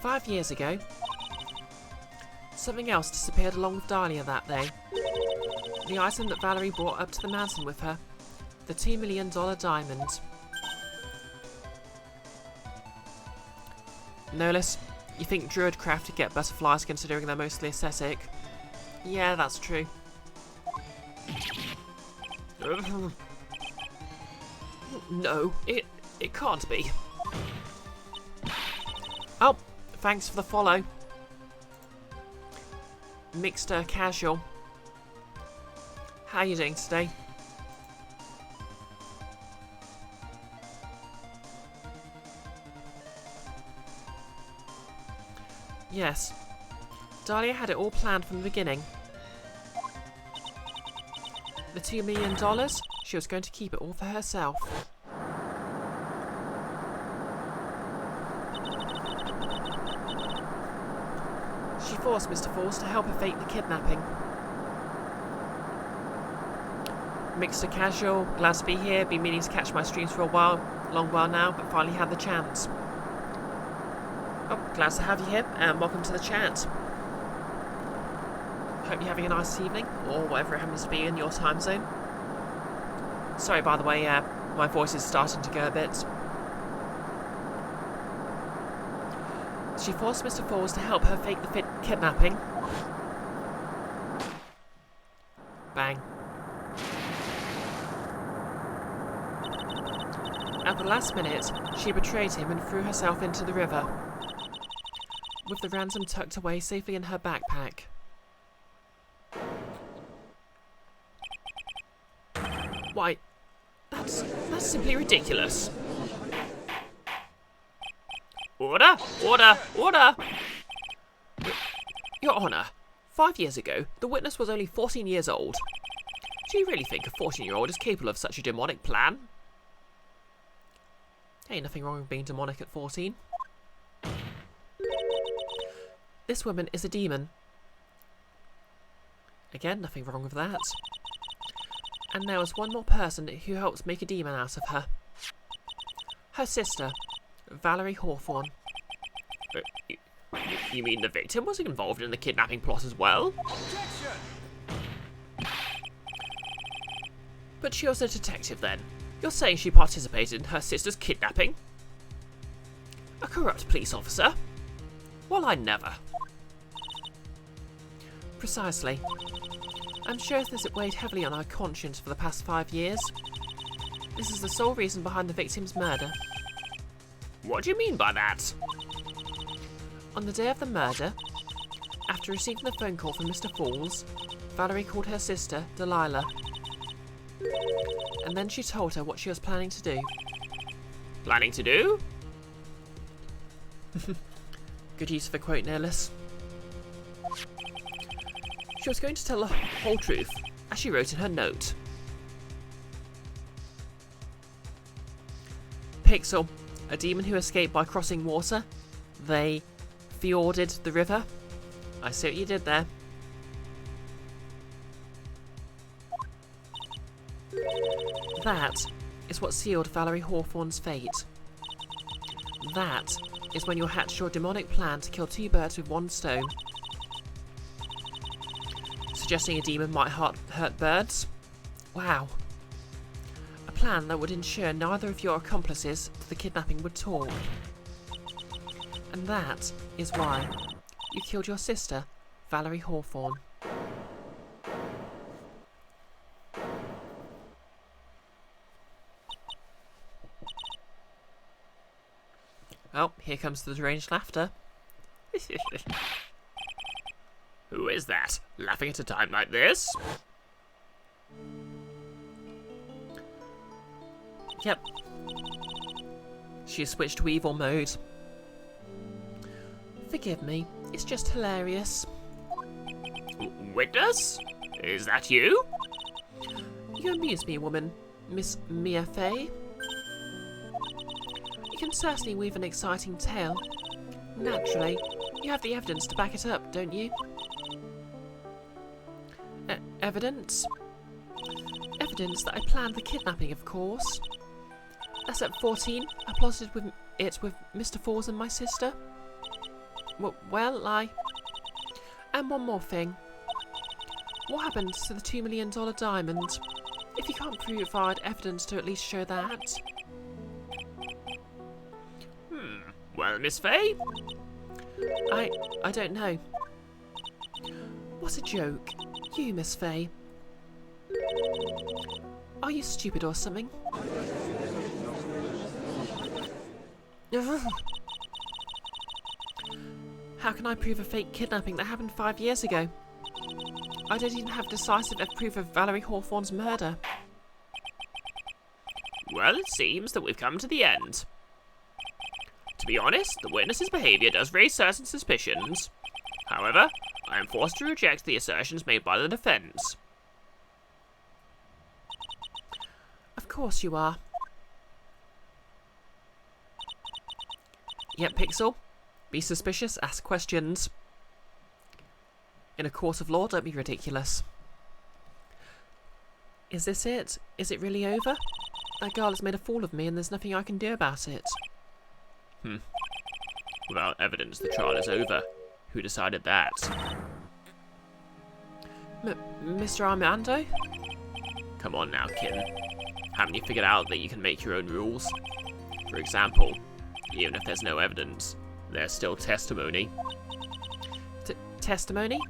5 years ago, something else disappeared along with Dahlia that day. The item that Valerie brought up to the mountain with her. The $2 million diamond. Nolus, you think Druidcraft would get butterflies considering they're mostly aesthetic? Yeah, that's true. No, it can't be. Oh, thanks for the follow. Mixed casual. How are you doing today? Yes. Dahlia had it all planned from the beginning. The $2 million, she was going to keep it all for herself. She forced Mr. Falls to help her fake the kidnapping. Mixed to casual, glad to be here. Been meaning to catch my streams for a long while now, but finally had the chance. Oh, glad to have you here, and welcome to the chat. Hope you're having a nice evening, or whatever it happens to be in your time zone. Sorry, by the way, my voice is starting to go a bit. She forced Mr. Falls to help her fake the kidnapping. Bang. At the last minute, she betrayed him and threw herself into the river, with the ransom tucked away safely in her backpack. Why, that's simply ridiculous. Order! Order! Order! Your Honour, 5 years ago, the witness was only 14 years old. Do you really think a 14-year-old is capable of such a demonic plan? Hey, nothing wrong with being demonic at 14. This woman is a demon. Again, nothing wrong with that. And there was one more person who helped make a demon out of her. Her sister, Valerie Hawthorne. You mean the victim was involved in the kidnapping plot as well? Objection! But she was a detective then. You're saying she participated in her sister's kidnapping? A corrupt police officer? Well, I never. Precisely. I'm sure this weighed heavily on her conscience for the past 5 years. This is the sole reason behind the victim's murder. What do you mean by that? On the day of the murder, after receiving the phone call from Mr. Falls, Valerie called her sister, Delilah. And then she told her what she was planning to do. Planning to do? Good use of a quote, no less. She was going to tell the whole truth, as she wrote in her note. Pixel, a demon who escaped by crossing water. They fjorded the river. I see what you did there. That is what sealed Valerie Hawthorne's fate. That is when you hatched your demonic plan to kill 2 birds with 1 stone. Suggesting a demon might hurt birds? Wow. A plan that would ensure neither of your accomplices to the kidnapping would talk. And that is why you killed your sister, Valerie Hawthorne. Oh, here comes the deranged laughter. Who is that? Laughing at a time like this? Yep. She has switched to evil mode. Forgive me, it's just hilarious. Witness? Is that you? You amuse me, woman, Miss Mia Fey. You can certainly weave an exciting tale. Naturally, you have the evidence to back it up, don't you? Evidence? Evidence that I planned the kidnapping, of course. As at 14, I plotted with Mr. Falls and my sister. Well, And one more thing. What happened to the $2 million diamond? If you can't provide evidence to at least show that. Well, Miss Fay? I don't know. What a joke. You, Miss Fay. Are you stupid or something? How can I prove a fake kidnapping that happened 5 years ago? I don't even have decisive proof of Valerie Hawthorne's murder. Well, it seems that we've come to the end. To be honest, the witness's behaviour does raise certain suspicions. However, I am forced to reject the assertions made by the defence. Of course you are. Yep, Pixel. Be suspicious, ask questions. In a court of law, don't be ridiculous. Is this it? Is it really over? That girl has made a fool of me and there's nothing I can do about it. Without evidence, the trial is over. Who decided that? Mr. Armando? Come on now, kitten. Haven't you figured out that you can make your own rules? For example, even if there's no evidence, there's still testimony. Testimony?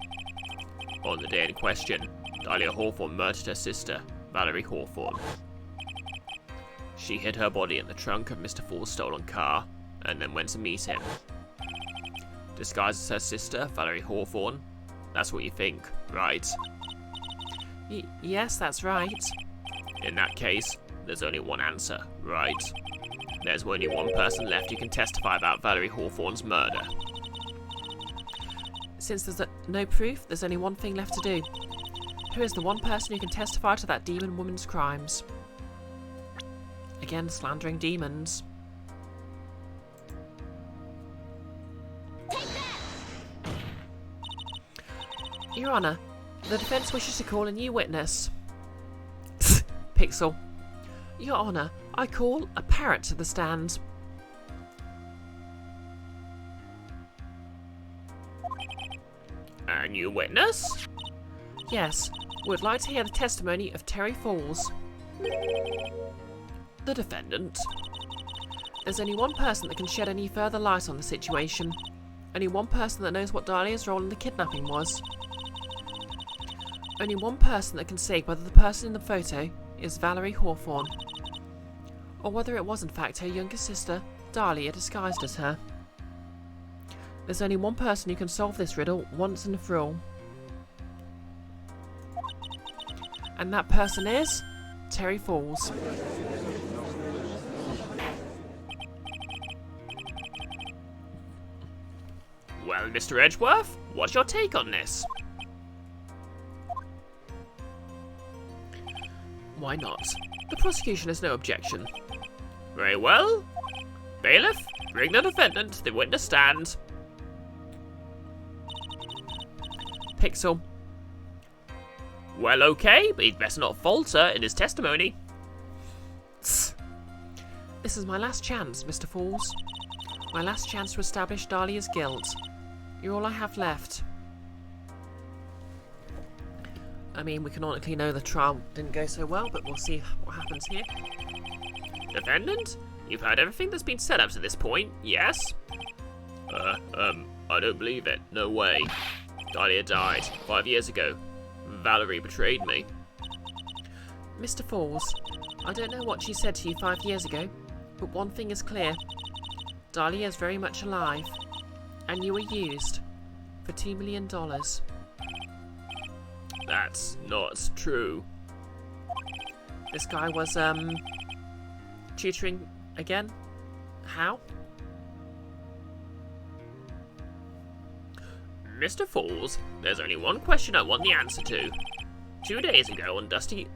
On the day in question, Dahlia Hawthorne murdered her sister, Valerie Hawthorne. She hid her body in the trunk of Mr. Fall's stolen car, and then went to meet him. Disguised as her sister, Valerie Hawthorne. That's what you think, right? Yes, that's right. In that case, there's only one answer, right? There's only one person left who can testify about Valerie Hawthorne's murder. Since there's no proof, there's only one thing left to do. Who is the one person who can testify to that demon woman's crimes? Again, slandering demons. Your Honour, the defence wishes to call a new witness. Pixel. Your Honour, I call a parrot to the stand. A new witness? Yes, would like to hear the testimony of Terry Falls. The defendant? There's only one person that can shed any further light on the situation. Only one person that knows what Dahlia's role in the kidnapping was. Only one person that can say whether the person in the photo is Valerie Hawthorne, or whether it was in fact her younger sister, Dahlia, disguised as her. There's only one person who can solve this riddle once and for all. And that person is Terry Falls. Well, Mr. Edgeworth, what's your take on this? Why not? The prosecution has no objection. Very well. Bailiff, bring the defendant to the witness stand. Pixel. Well, okay, but he'd best not falter in his testimony. This is my last chance, Mr. Falls. My last chance to establish Dahlia's guilt. You're all I have left. I mean, we canonically know the trial didn't go so well, but we'll see what happens here. Defendant, you've heard everything that's been said up to this point, yes? I don't believe it. No way. Dahlia died 5 years ago. Valerie betrayed me. Mr. Falls, I don't know what she said to you 5 years ago, but one thing is clear. Dahlia is very much alive, and you were used for $2 million. That's not true. This guy was, tutoring again? How? Mr. Falls, there's only one question I want the answer to. 2 days ago on Dusky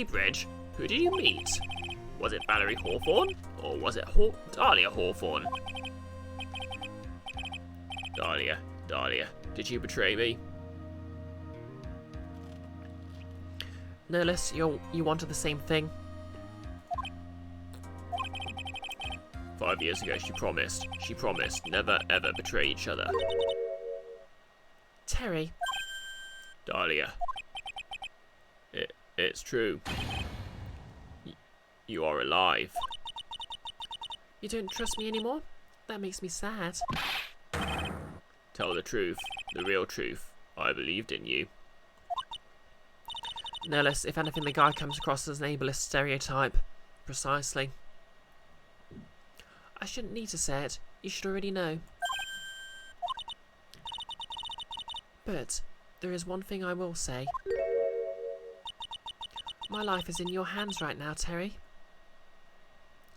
Bridge, who did you meet? Was it Valerie Hawthorne, or was it Dahlia Hawthorne? Dahlia, did you betray me? No less, you wanted the same thing. 5 years ago she promised never ever betray each other. Terry. Dahlia. It's true. You are alive. You don't trust me anymore? That makes me sad. Tell the truth, the real truth. I believed in you. No less, if anything, the guy comes across as an ableist stereotype. Precisely. I shouldn't need to say it. You should already know. But there is one thing I will say. My life is in your hands right now, Terry.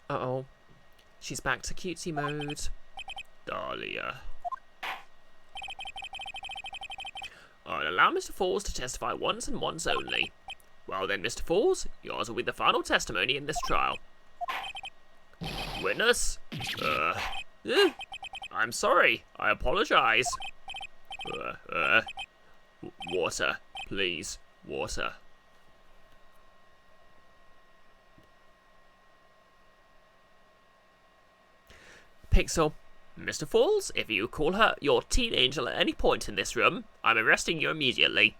Uh-oh. She's back to cutesy mode. Dahlia. I'll allow Mr. Falls to testify once and once only. Well then, Mr. Falls, yours will be the final testimony in this trial. Witness? I'm sorry. I apologize. Water. Please. Water. Pixel. Mr. Falls, if you call her your teen angel at any point in this room, I'm arresting you immediately.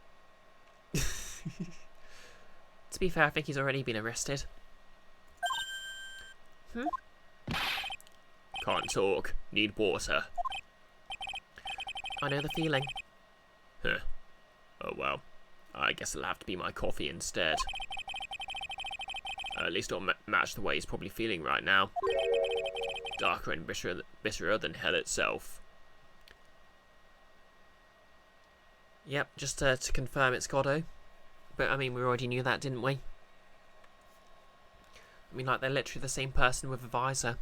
To be fair, I think he's already been arrested. Can't talk. Need water. I know the feeling. Huh. Oh well. I guess it'll have to be my coffee instead. At least it'll match the way he's probably feeling right now. Darker and bitterer than hell itself. Yep, just to confirm it's Goddo. But, I mean, we already knew that, didn't we? I mean, like, they're literally the same person with a visor.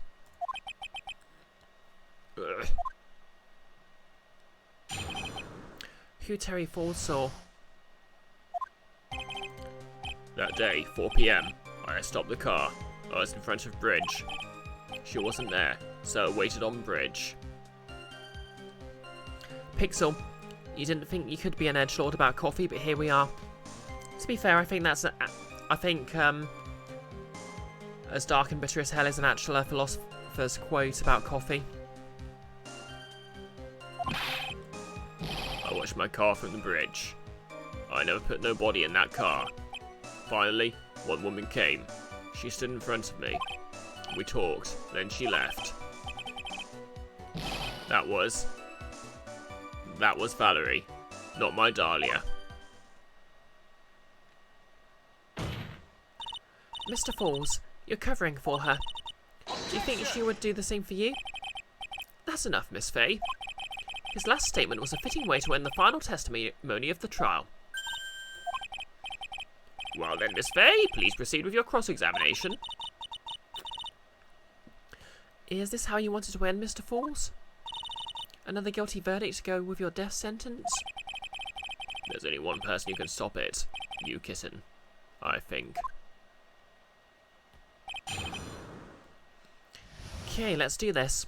Ugh. Who Terry Falls saw? That day, 4 PM, I stopped the car. I was in front of Bridge. She wasn't there, so I waited on Bridge. Pixel. You didn't think you could be an edgelord about coffee, but here we are. To be fair, I think that's as dark and bitter as hell is an actual philosopher's quote about coffee. I watched my car from the bridge. I never put no body in that car. Finally, one woman came. She stood in front of me. We talked, then she left. That was Valerie, not my Dahlia. Mr. Falls, you're covering for her. Do you think she would do the same for you? That's enough, Miss Fay. His last statement was a fitting way to end the final testimony of the trial. Well then, Miss Fay, please proceed with your cross-examination. Is this how you wanted to end, Mr. Falls? Another guilty verdict to go with your death sentence? There's only one person who can stop it. You, Kitten. I think. Okay, let's do this.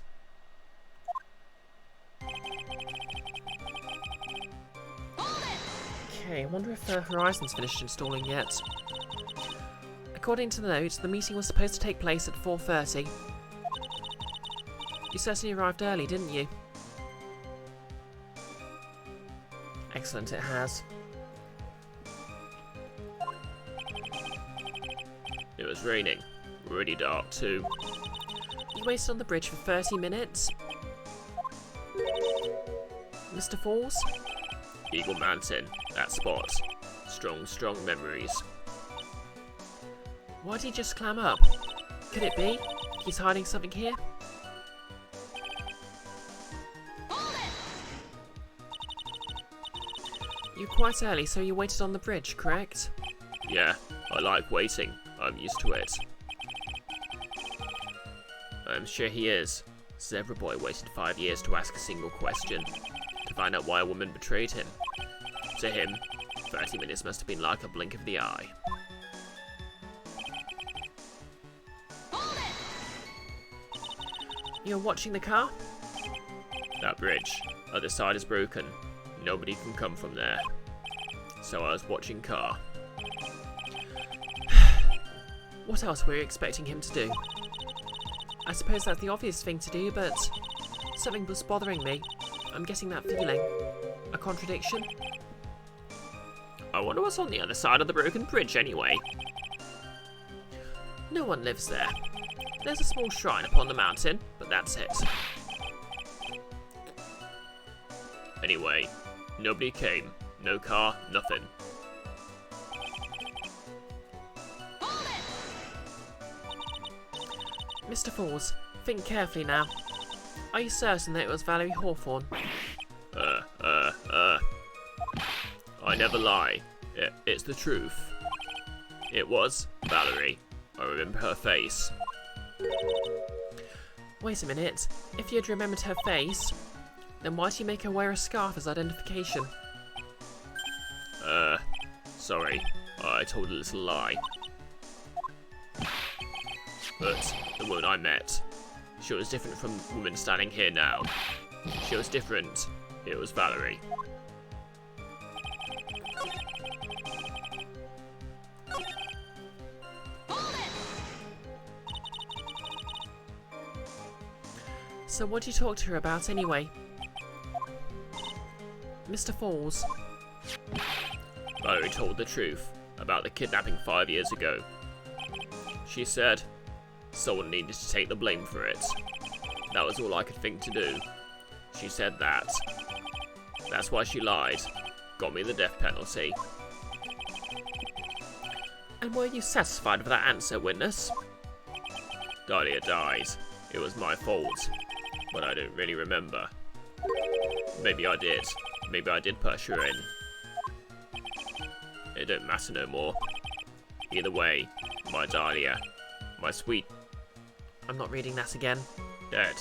Okay, I wonder if Horizon's finished installing yet. According to the notes, the meeting was supposed to take place at 4:30. You certainly arrived early, didn't you? Excellent, it has. It was raining. Really dark too. You waited on the bridge for 30 minutes? Mr. Falls? Eagle Mountain, that spot. Strong, strong memories. Why'd he just clam up? Could it be? He's hiding something here? You're quite early, so you waited on the bridge, correct? Yeah, I like waiting. I'm used to it. I'm sure he is. Zebra Boy waited 5 years to ask a single question. To find out why a woman betrayed him. To him, 30 minutes must have been like a blink of the eye. You're watching the car? That bridge, other side is broken. Nobody can come from there. So I was watching car. What else were you expecting him to do? I suppose that's the obvious thing to do, but something was bothering me. I'm getting that feeling. A contradiction? I wonder what's on the other side of the broken bridge anyway. No one lives there. There's a small shrine upon the mountain, but that's it. Anyway, nobody came. No car, nothing. Mr. Falls, think carefully now. Are you certain that it was Valerie Hawthorne? I never lie. It's the truth. It was Valerie. I remember her face. Wait a minute. If you'd remembered her face, then why'd you make her wear a scarf as identification? Sorry. I told a little lie. But the woman I met, she was different from the woman standing here now. She was different. It was Valerie. So what did you talk to her about anyway? Mr. Falls. Valerie told the truth about the kidnapping 5 years ago. She said someone needed to take the blame for it. That was all I could think to do. She said that. That's why she lied. Got me the death penalty. And were you satisfied with that answer, witness? Dahlia died. It was my fault. But I don't really remember. Maybe I did. Maybe I did push her in. It don't matter no more. Either way, my Dahlia, my sweet, I'm not reading that again. dead.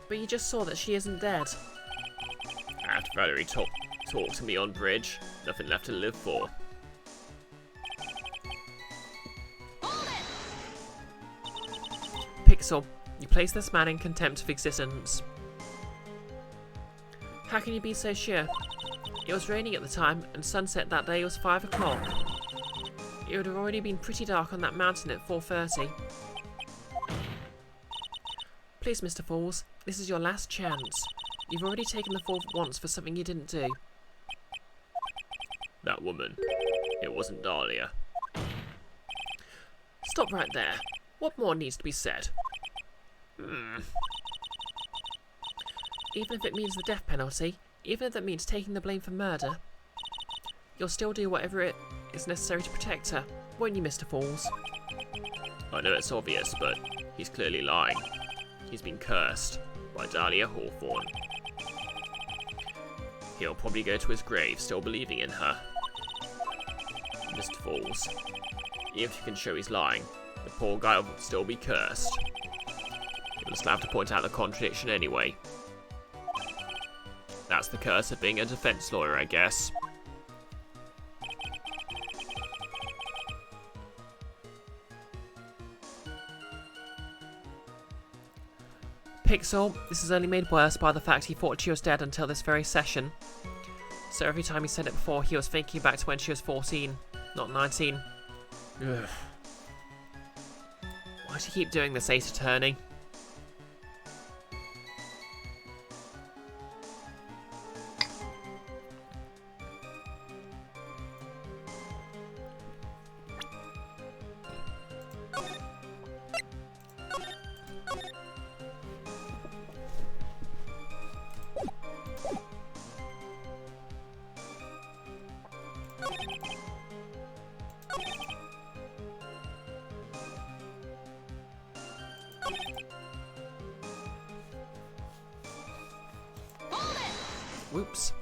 But you just saw that she isn't dead. After Valerie talked to me on bridge, nothing left to live for. Pixel, you place this man in contempt of existence. How can you be so sure? It was raining at the time, and sunset that day was 5 o'clock. It would have already been pretty dark on that mountain at 4:30. Please, Mr. Falls, this is your last chance. You've already taken the fall once for something you didn't do. That woman, it wasn't Dahlia. Stop right there. What more needs to be said? Even if it means the death penalty, even if that means taking the blame for murder, you'll still do whatever it is necessary to protect her, won't you, Mr. Falls? I know it's obvious, but he's clearly lying. He's been cursed by Dahlia Hawthorne. He'll probably go to his grave still believing in her. Mr. Falls, even if you can show he's lying, the poor guy will still be cursed. You'll still have to point out the contradiction anyway. That's the curse of being a defense lawyer, I guess. Pixel, this is only made worse by the fact he thought she was dead until this very session. So every time he said it before, he was thinking back to when she was 14, not 19. Ugh. Why do you keep doing this, Ace Attorney? Whoops.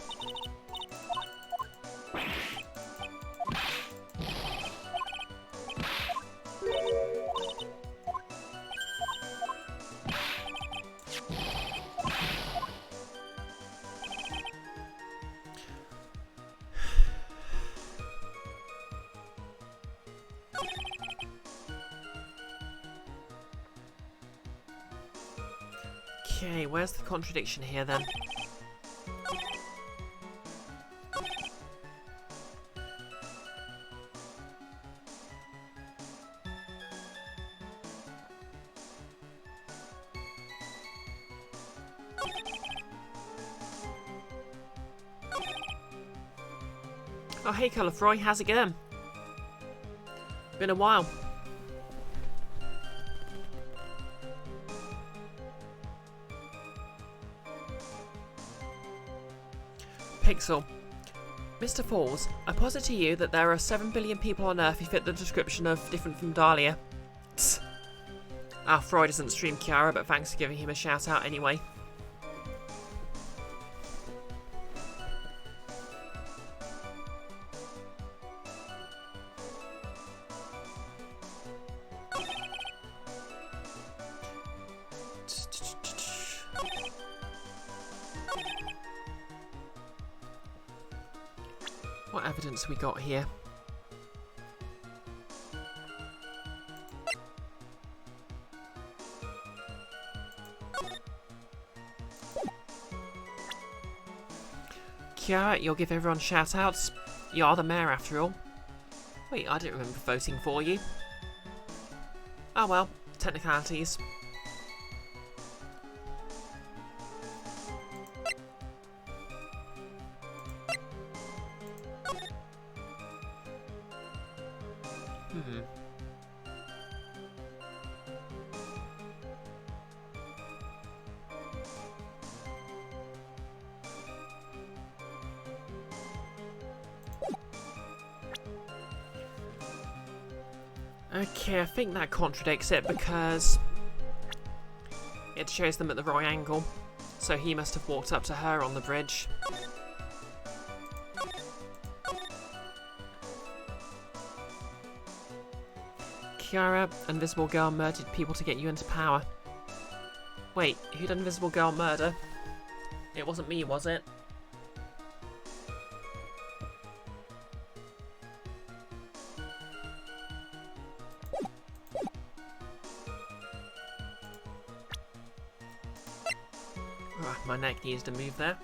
Okay, where's the contradiction here then? Oh hey Colourfroy, how's it going? Been a while. Pixel. Mr. Falls, I posit to you that there are 7 billion people on Earth who fit the description of different from Dahlia. Tss. Ah, Freud doesn't stream Kiara, but thanks for giving him a shout out anyway. What evidence we got here? Kiara, you'll give everyone shout-outs? You are the mayor after all. Wait, I don't remember voting for you. Oh well, technicalities. Okay, I think that contradicts it because it shows them at the wrong angle. So he must have walked up to her on the bridge. Kiara, Invisible Girl murdered people to get you into power. Wait, who did Invisible Girl murder? It wasn't me, was it? Ah, my neck needs to move there.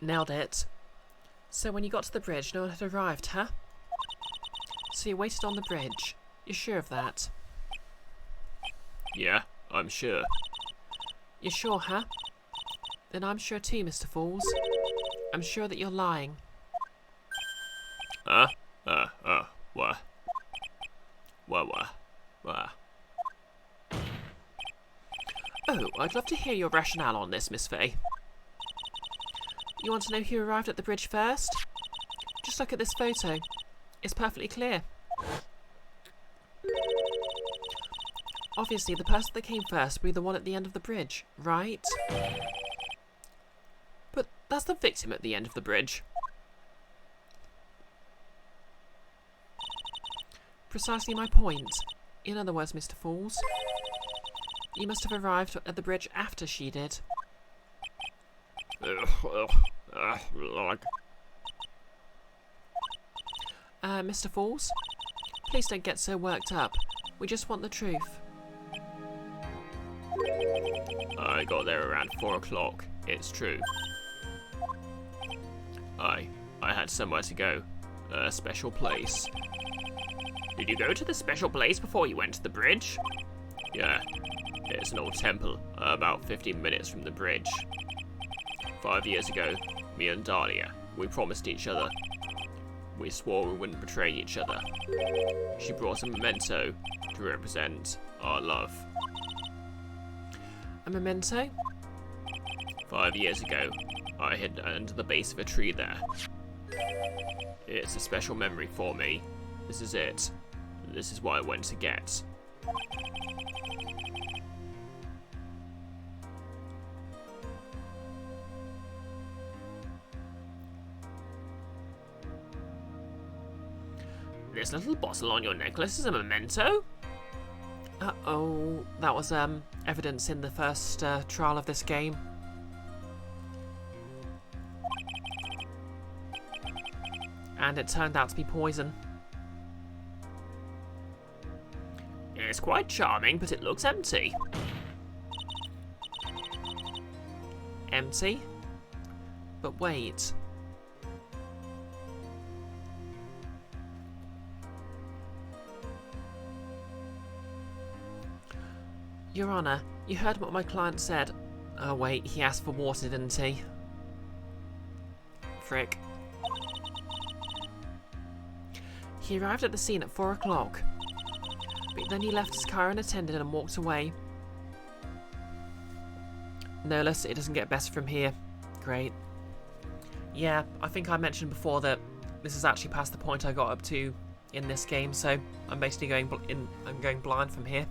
Nailed it. So when you got to the bridge, no one had arrived, huh? So you waited on the bridge. You're sure of that? Yeah, I'm sure. You're sure, huh? Then I'm sure too, Mr. Falls. I'm sure that you're lying. Huh? What? What? Oh, I'd love to hear your rationale on this, Miss Faye. You want to know who arrived at the bridge first? Just look at this photo. It's perfectly clear. Obviously, the person that came first will be the one at the end of the bridge, right? But that's the victim at the end of the bridge. Precisely my point. In other words, Mr. Falls, you must have arrived at the bridge after she did. Mr. Falls, please don't get so worked up. We just want the truth. I got there around 4 o'clock. It's true. I had somewhere to go. A special place. Did you go to the special place before you went to the bridge? Yeah. It's an old temple, about 15 minutes from the bridge. 5 years ago, me and Dahlia, we promised each other. We swore we wouldn't betray each other. She brought a memento to represent our love. A memento? 5 years ago, I hid under the base of a tree there. It's a special memory for me. This is it. This is what I went to get. This little bottle on your necklace is a memento? Uh-oh, that was evidence in the first trial of this game. And it turned out to be poison. It's quite charming, but it looks empty. Empty? But wait. Your Honour, you heard what my client said. Oh wait, he asked for water, didn't he? Frick. He arrived at the scene at 4 o'clock. But then he left his car unattended and walked away. Nolus, it doesn't get better from here. Great. Yeah, I think I mentioned before that this is actually past the point I got up to in this game, so I'm basically going blind from here.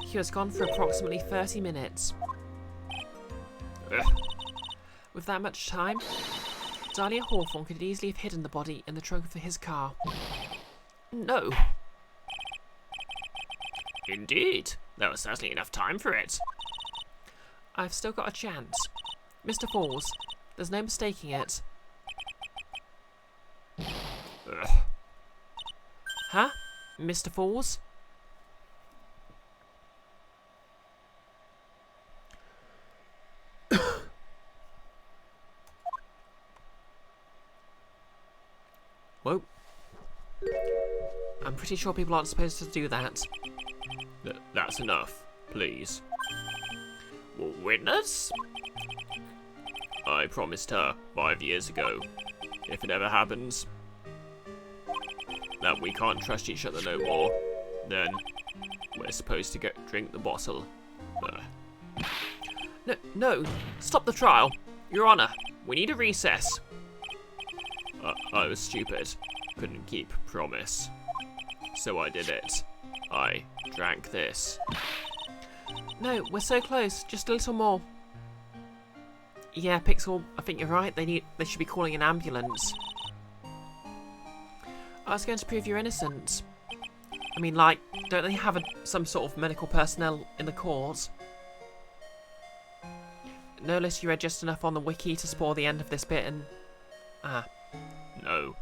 He was gone for approximately 30 minutes. Ugh. With that much time, Dahlia Hawthorne could easily have hidden the body in the trunk of his car. No. Indeed. There was certainly enough time for it. I've still got a chance. Mr. Falls, there's no mistaking it. Ugh. Huh? Mr. Falls? Whoa. I'm pretty sure people aren't supposed to do that. That's enough, please. Witness? I promised her 5 years ago, if it ever happens, that we can't trust each other no more, then, We're supposed to go drink the bottle. No, stop the trial. Your Honour, we need a recess. I was stupid. Couldn't keep promise. So I did it. I drank this. No, we're so close. Just a little more. Yeah, Pixel, I think you're right. They should be calling an ambulance. I was going to prove you're innocent. I mean, like, don't they have some sort of medical personnel in the court? No less you read just enough on the wiki to spoil the end of this bit and... Ah. No.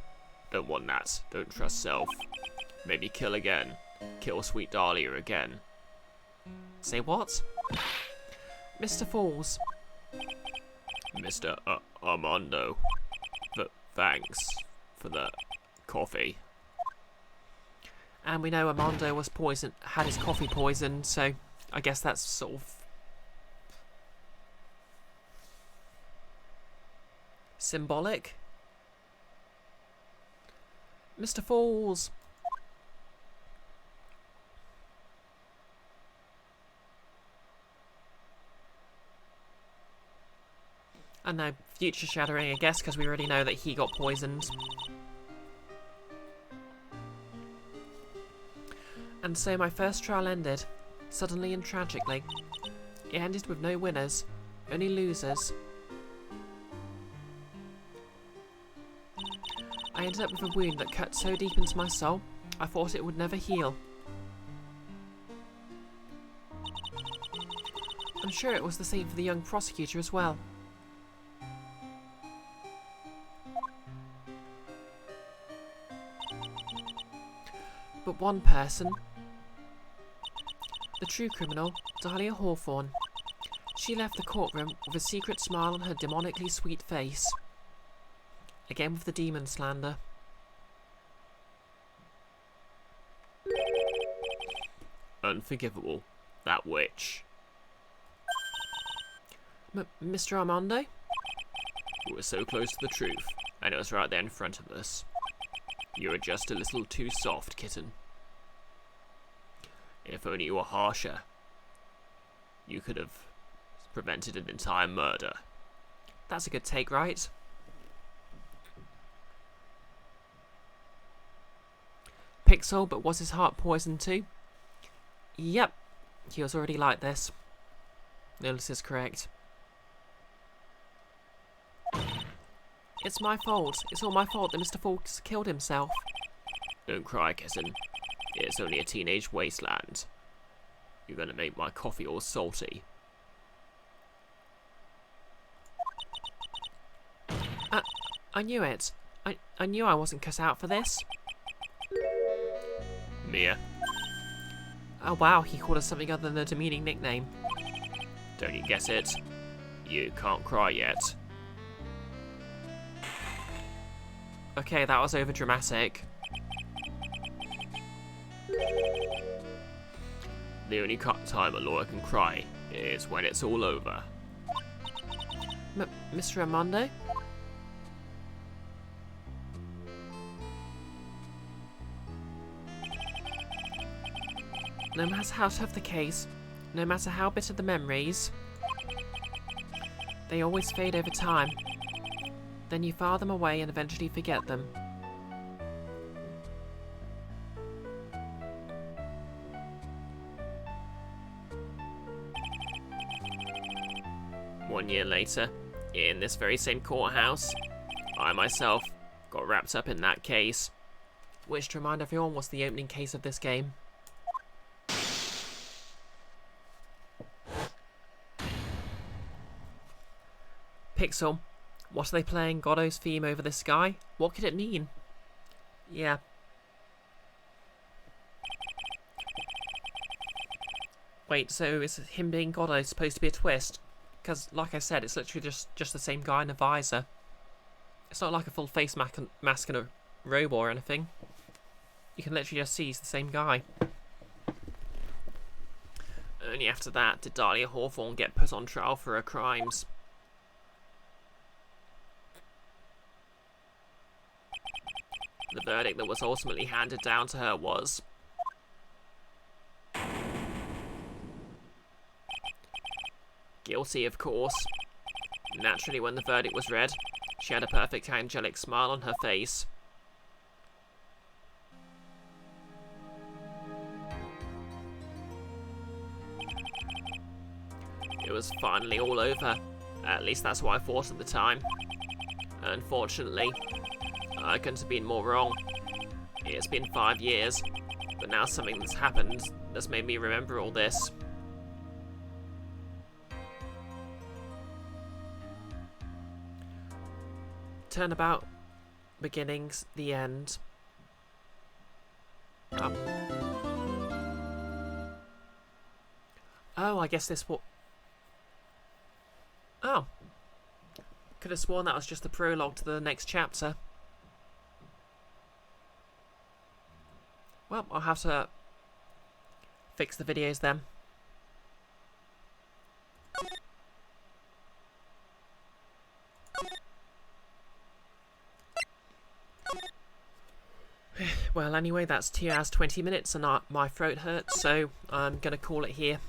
Don't want that. Don't trust self. Maybe kill again. Kill sweet Dahlia again. Say what? Mr. Falls. Mr. Armando. Thanks for the coffee. And we know Armando was poisoned, had his coffee poisoned, so I guess that's sort of symbolic. Mr. Falls. I know, future shattering, I guess, because we already know that he got poisoned. And so my first trial ended, suddenly and tragically. It ended with no winners, only losers. I ended up with a wound that cut so deep into my soul, I thought it would never heal. I'm sure it was the same for the young prosecutor as well. But one person, the true criminal, Dahlia Hawthorne, she left the courtroom with a secret smile on her demonically sweet face. Again with the demon slander. Unforgivable. That witch. Mr. Armando? We were so close to the truth, and it was right there in front of us. You were just a little too soft, kitten. If only you were harsher, you could have prevented an entire murder. That's a good take, right? Pixel, but was his heart poisoned too? Yep, he was already like this. Notice is correct. It's my fault. It's all my fault that Mr. Fawkes killed himself. Don't cry, kitten. It's only a teenage wasteland. You're gonna make my coffee all salty. I knew it. I knew I wasn't cut out for this. Mia, Oh wow, he called us something other than a demeaning nickname. don't you guess it? You can't cry yet. Okay, that was over dramatic. The only time a lawyer can cry is when it's all over. Mr. Armando? No matter how tough the case, no matter how bitter the memories, they always fade over time. Then you file them away and eventually forget them. One year later, in this very same courthouse, I myself got wrapped up in that case. Which, to remind everyone, was the opening case of this game. Pixel, what are they playing Godot's theme over the sky? What could it mean? Yeah. Wait, so is him being Godot supposed to be a twist? Because, like I said, it's literally just the same guy in a visor. It's not like a full face mask and a robe or anything. You can literally just see he's the same guy. Only after that did Dahlia Hawthorne get put on trial for her crimes. The verdict that was ultimately handed down to her was Guilty, of course. Naturally, when the verdict was read, she had a perfect angelic smile on her face. It was finally all over. At least that's what I thought at the time. Unfortunately, I couldn't have been more wrong. It's been 5 years, but now something that's happened that's made me remember all this. Turnabout, beginnings, the end. Oh, I guess this will... Oh. Could have sworn that was just the prologue to the next chapter. Well, I'll have to fix the videos then. Well, anyway, that's 2 hours 20 minutes and my throat hurts, so I'm going to call it here.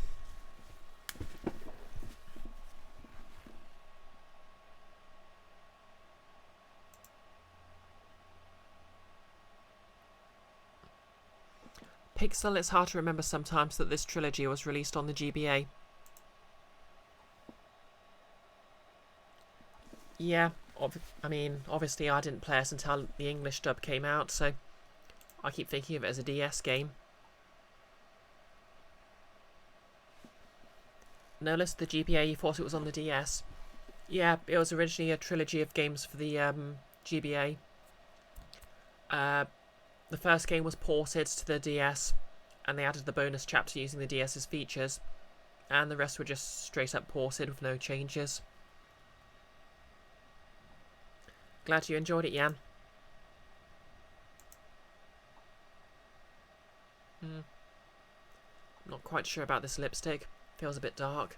Pixel, it's hard to remember sometimes that this trilogy was released on the GBA. Yeah, I mean, obviously I didn't play it until the English dub came out, so I keep thinking of it as a DS game. No, list the GBA, you thought it was on the DS. Yeah, it was originally a trilogy of games for the GBA. The first game was ported to the DS, and they added the bonus chapter using the DS's features, and the rest were just straight up ported with no changes. Glad you enjoyed it, Jan. I'm not quite sure about this lipstick. Feels a bit dark.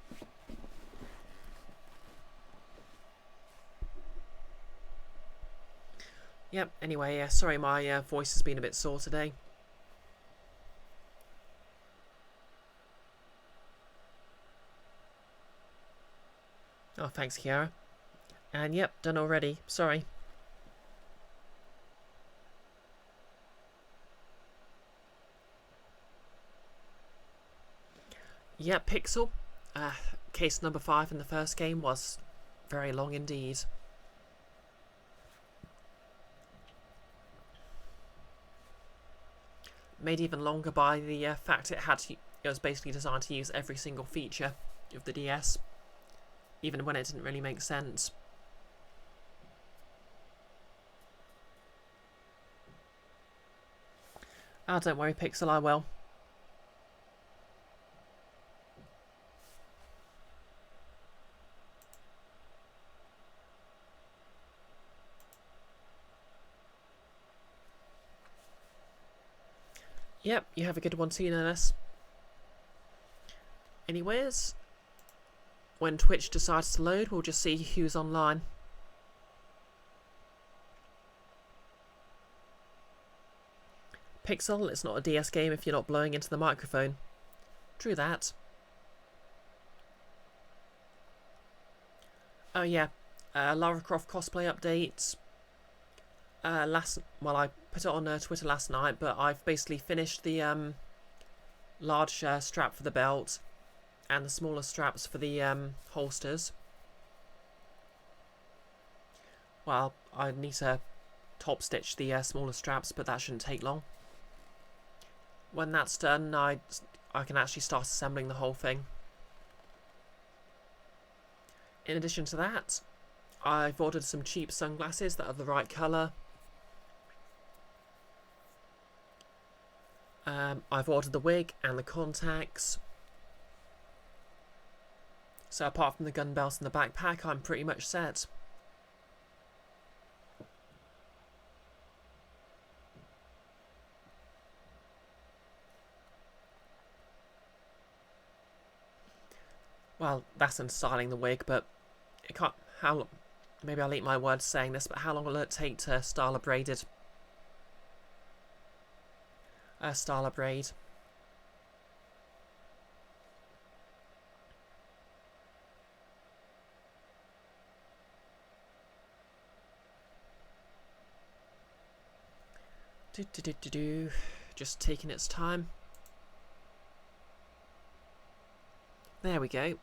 Yep, anyway, sorry my voice has been a bit sore today. Oh, thanks, Kiara. And yep, done already. Sorry. Yep, Pixel. Case number 5 in the first game was very long indeed. Made even longer by the fact it was basically designed to use every single feature of the DS, even when it didn't really make sense. Ah, don't worry, Pixel, I will. Yep, you have a good one too, Nurse. Anyways, when Twitch decides to load, we'll just see who's online. Pixel, it's not a DS game if you're not blowing into the microphone. True that. Oh yeah, Lara Croft cosplay updates. I put it on Twitter last night, but I've basically finished the large strap for the belt and the smaller straps for the holsters. Well, I need to top stitch the smaller straps, but that shouldn't take long. When that's done, I can actually start assembling the whole thing. In addition to that, I've ordered some cheap sunglasses that are the right colour. I've ordered the wig and the contacts. So apart from the gun belt and the backpack, I'm pretty much set. Well, that's in styling the wig, but it can't... Maybe I'll eat my words saying this, but how long will it take to style a braided... style a braid? . Just taking its time. There we go.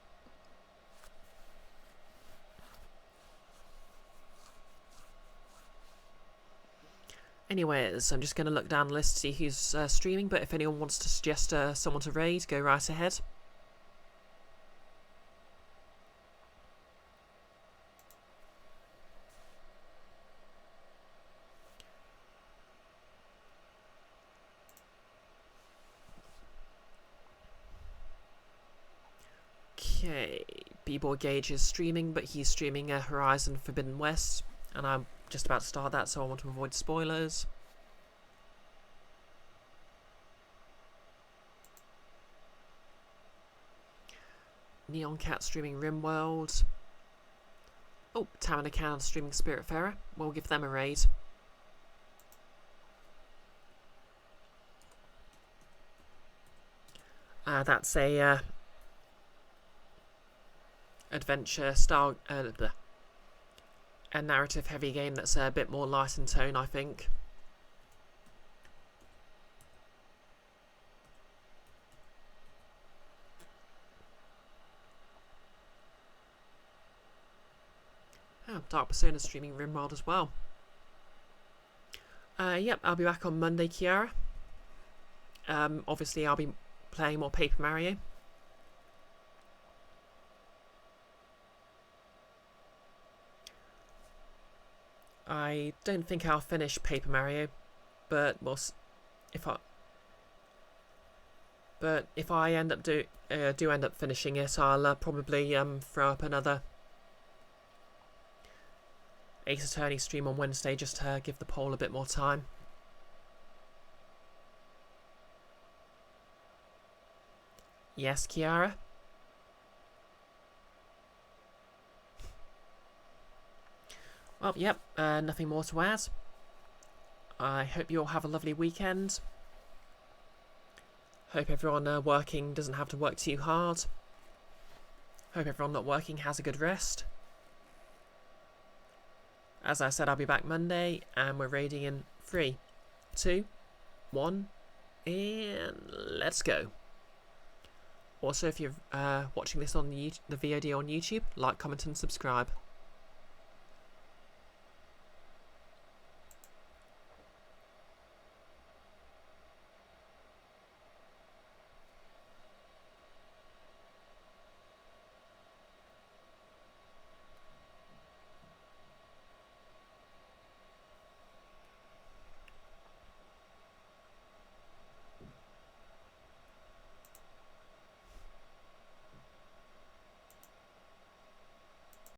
Anyways, I'm just going to look down the list to see who's streaming, but if anyone wants to suggest someone to raid, go right ahead. Okay, B-Boy Gage is streaming, but he's streaming Horizon Forbidden West, and I'm just about to start that, so I want to avoid spoilers. Neon Cat streaming RimWorld. Oh, Tamina Can streaming Spiritfarer. We'll give them a raid. That's a adventure style, a narrative heavy game that's a bit more light in tone, I think. Oh, Dark Persona streaming RimWorld as well. Yep, I'll be back on Monday, Kiara. Obviously I'll be playing more Paper Mario. I don't think I'll finish Paper Mario, but if I end up do end up finishing it, I'll probably throw up another Ace Attorney stream on Wednesday just to give the poll a bit more time. Yes, Kiara? Well, yep, nothing more to add. I hope you all have a lovely weekend. Hope everyone working doesn't have to work too hard. Hope everyone not working has a good rest. As I said, I'll be back Monday, and we're raiding in 3, 2, 1, and let's go. Also, if you're watching this on the VOD on YouTube, like, comment and subscribe.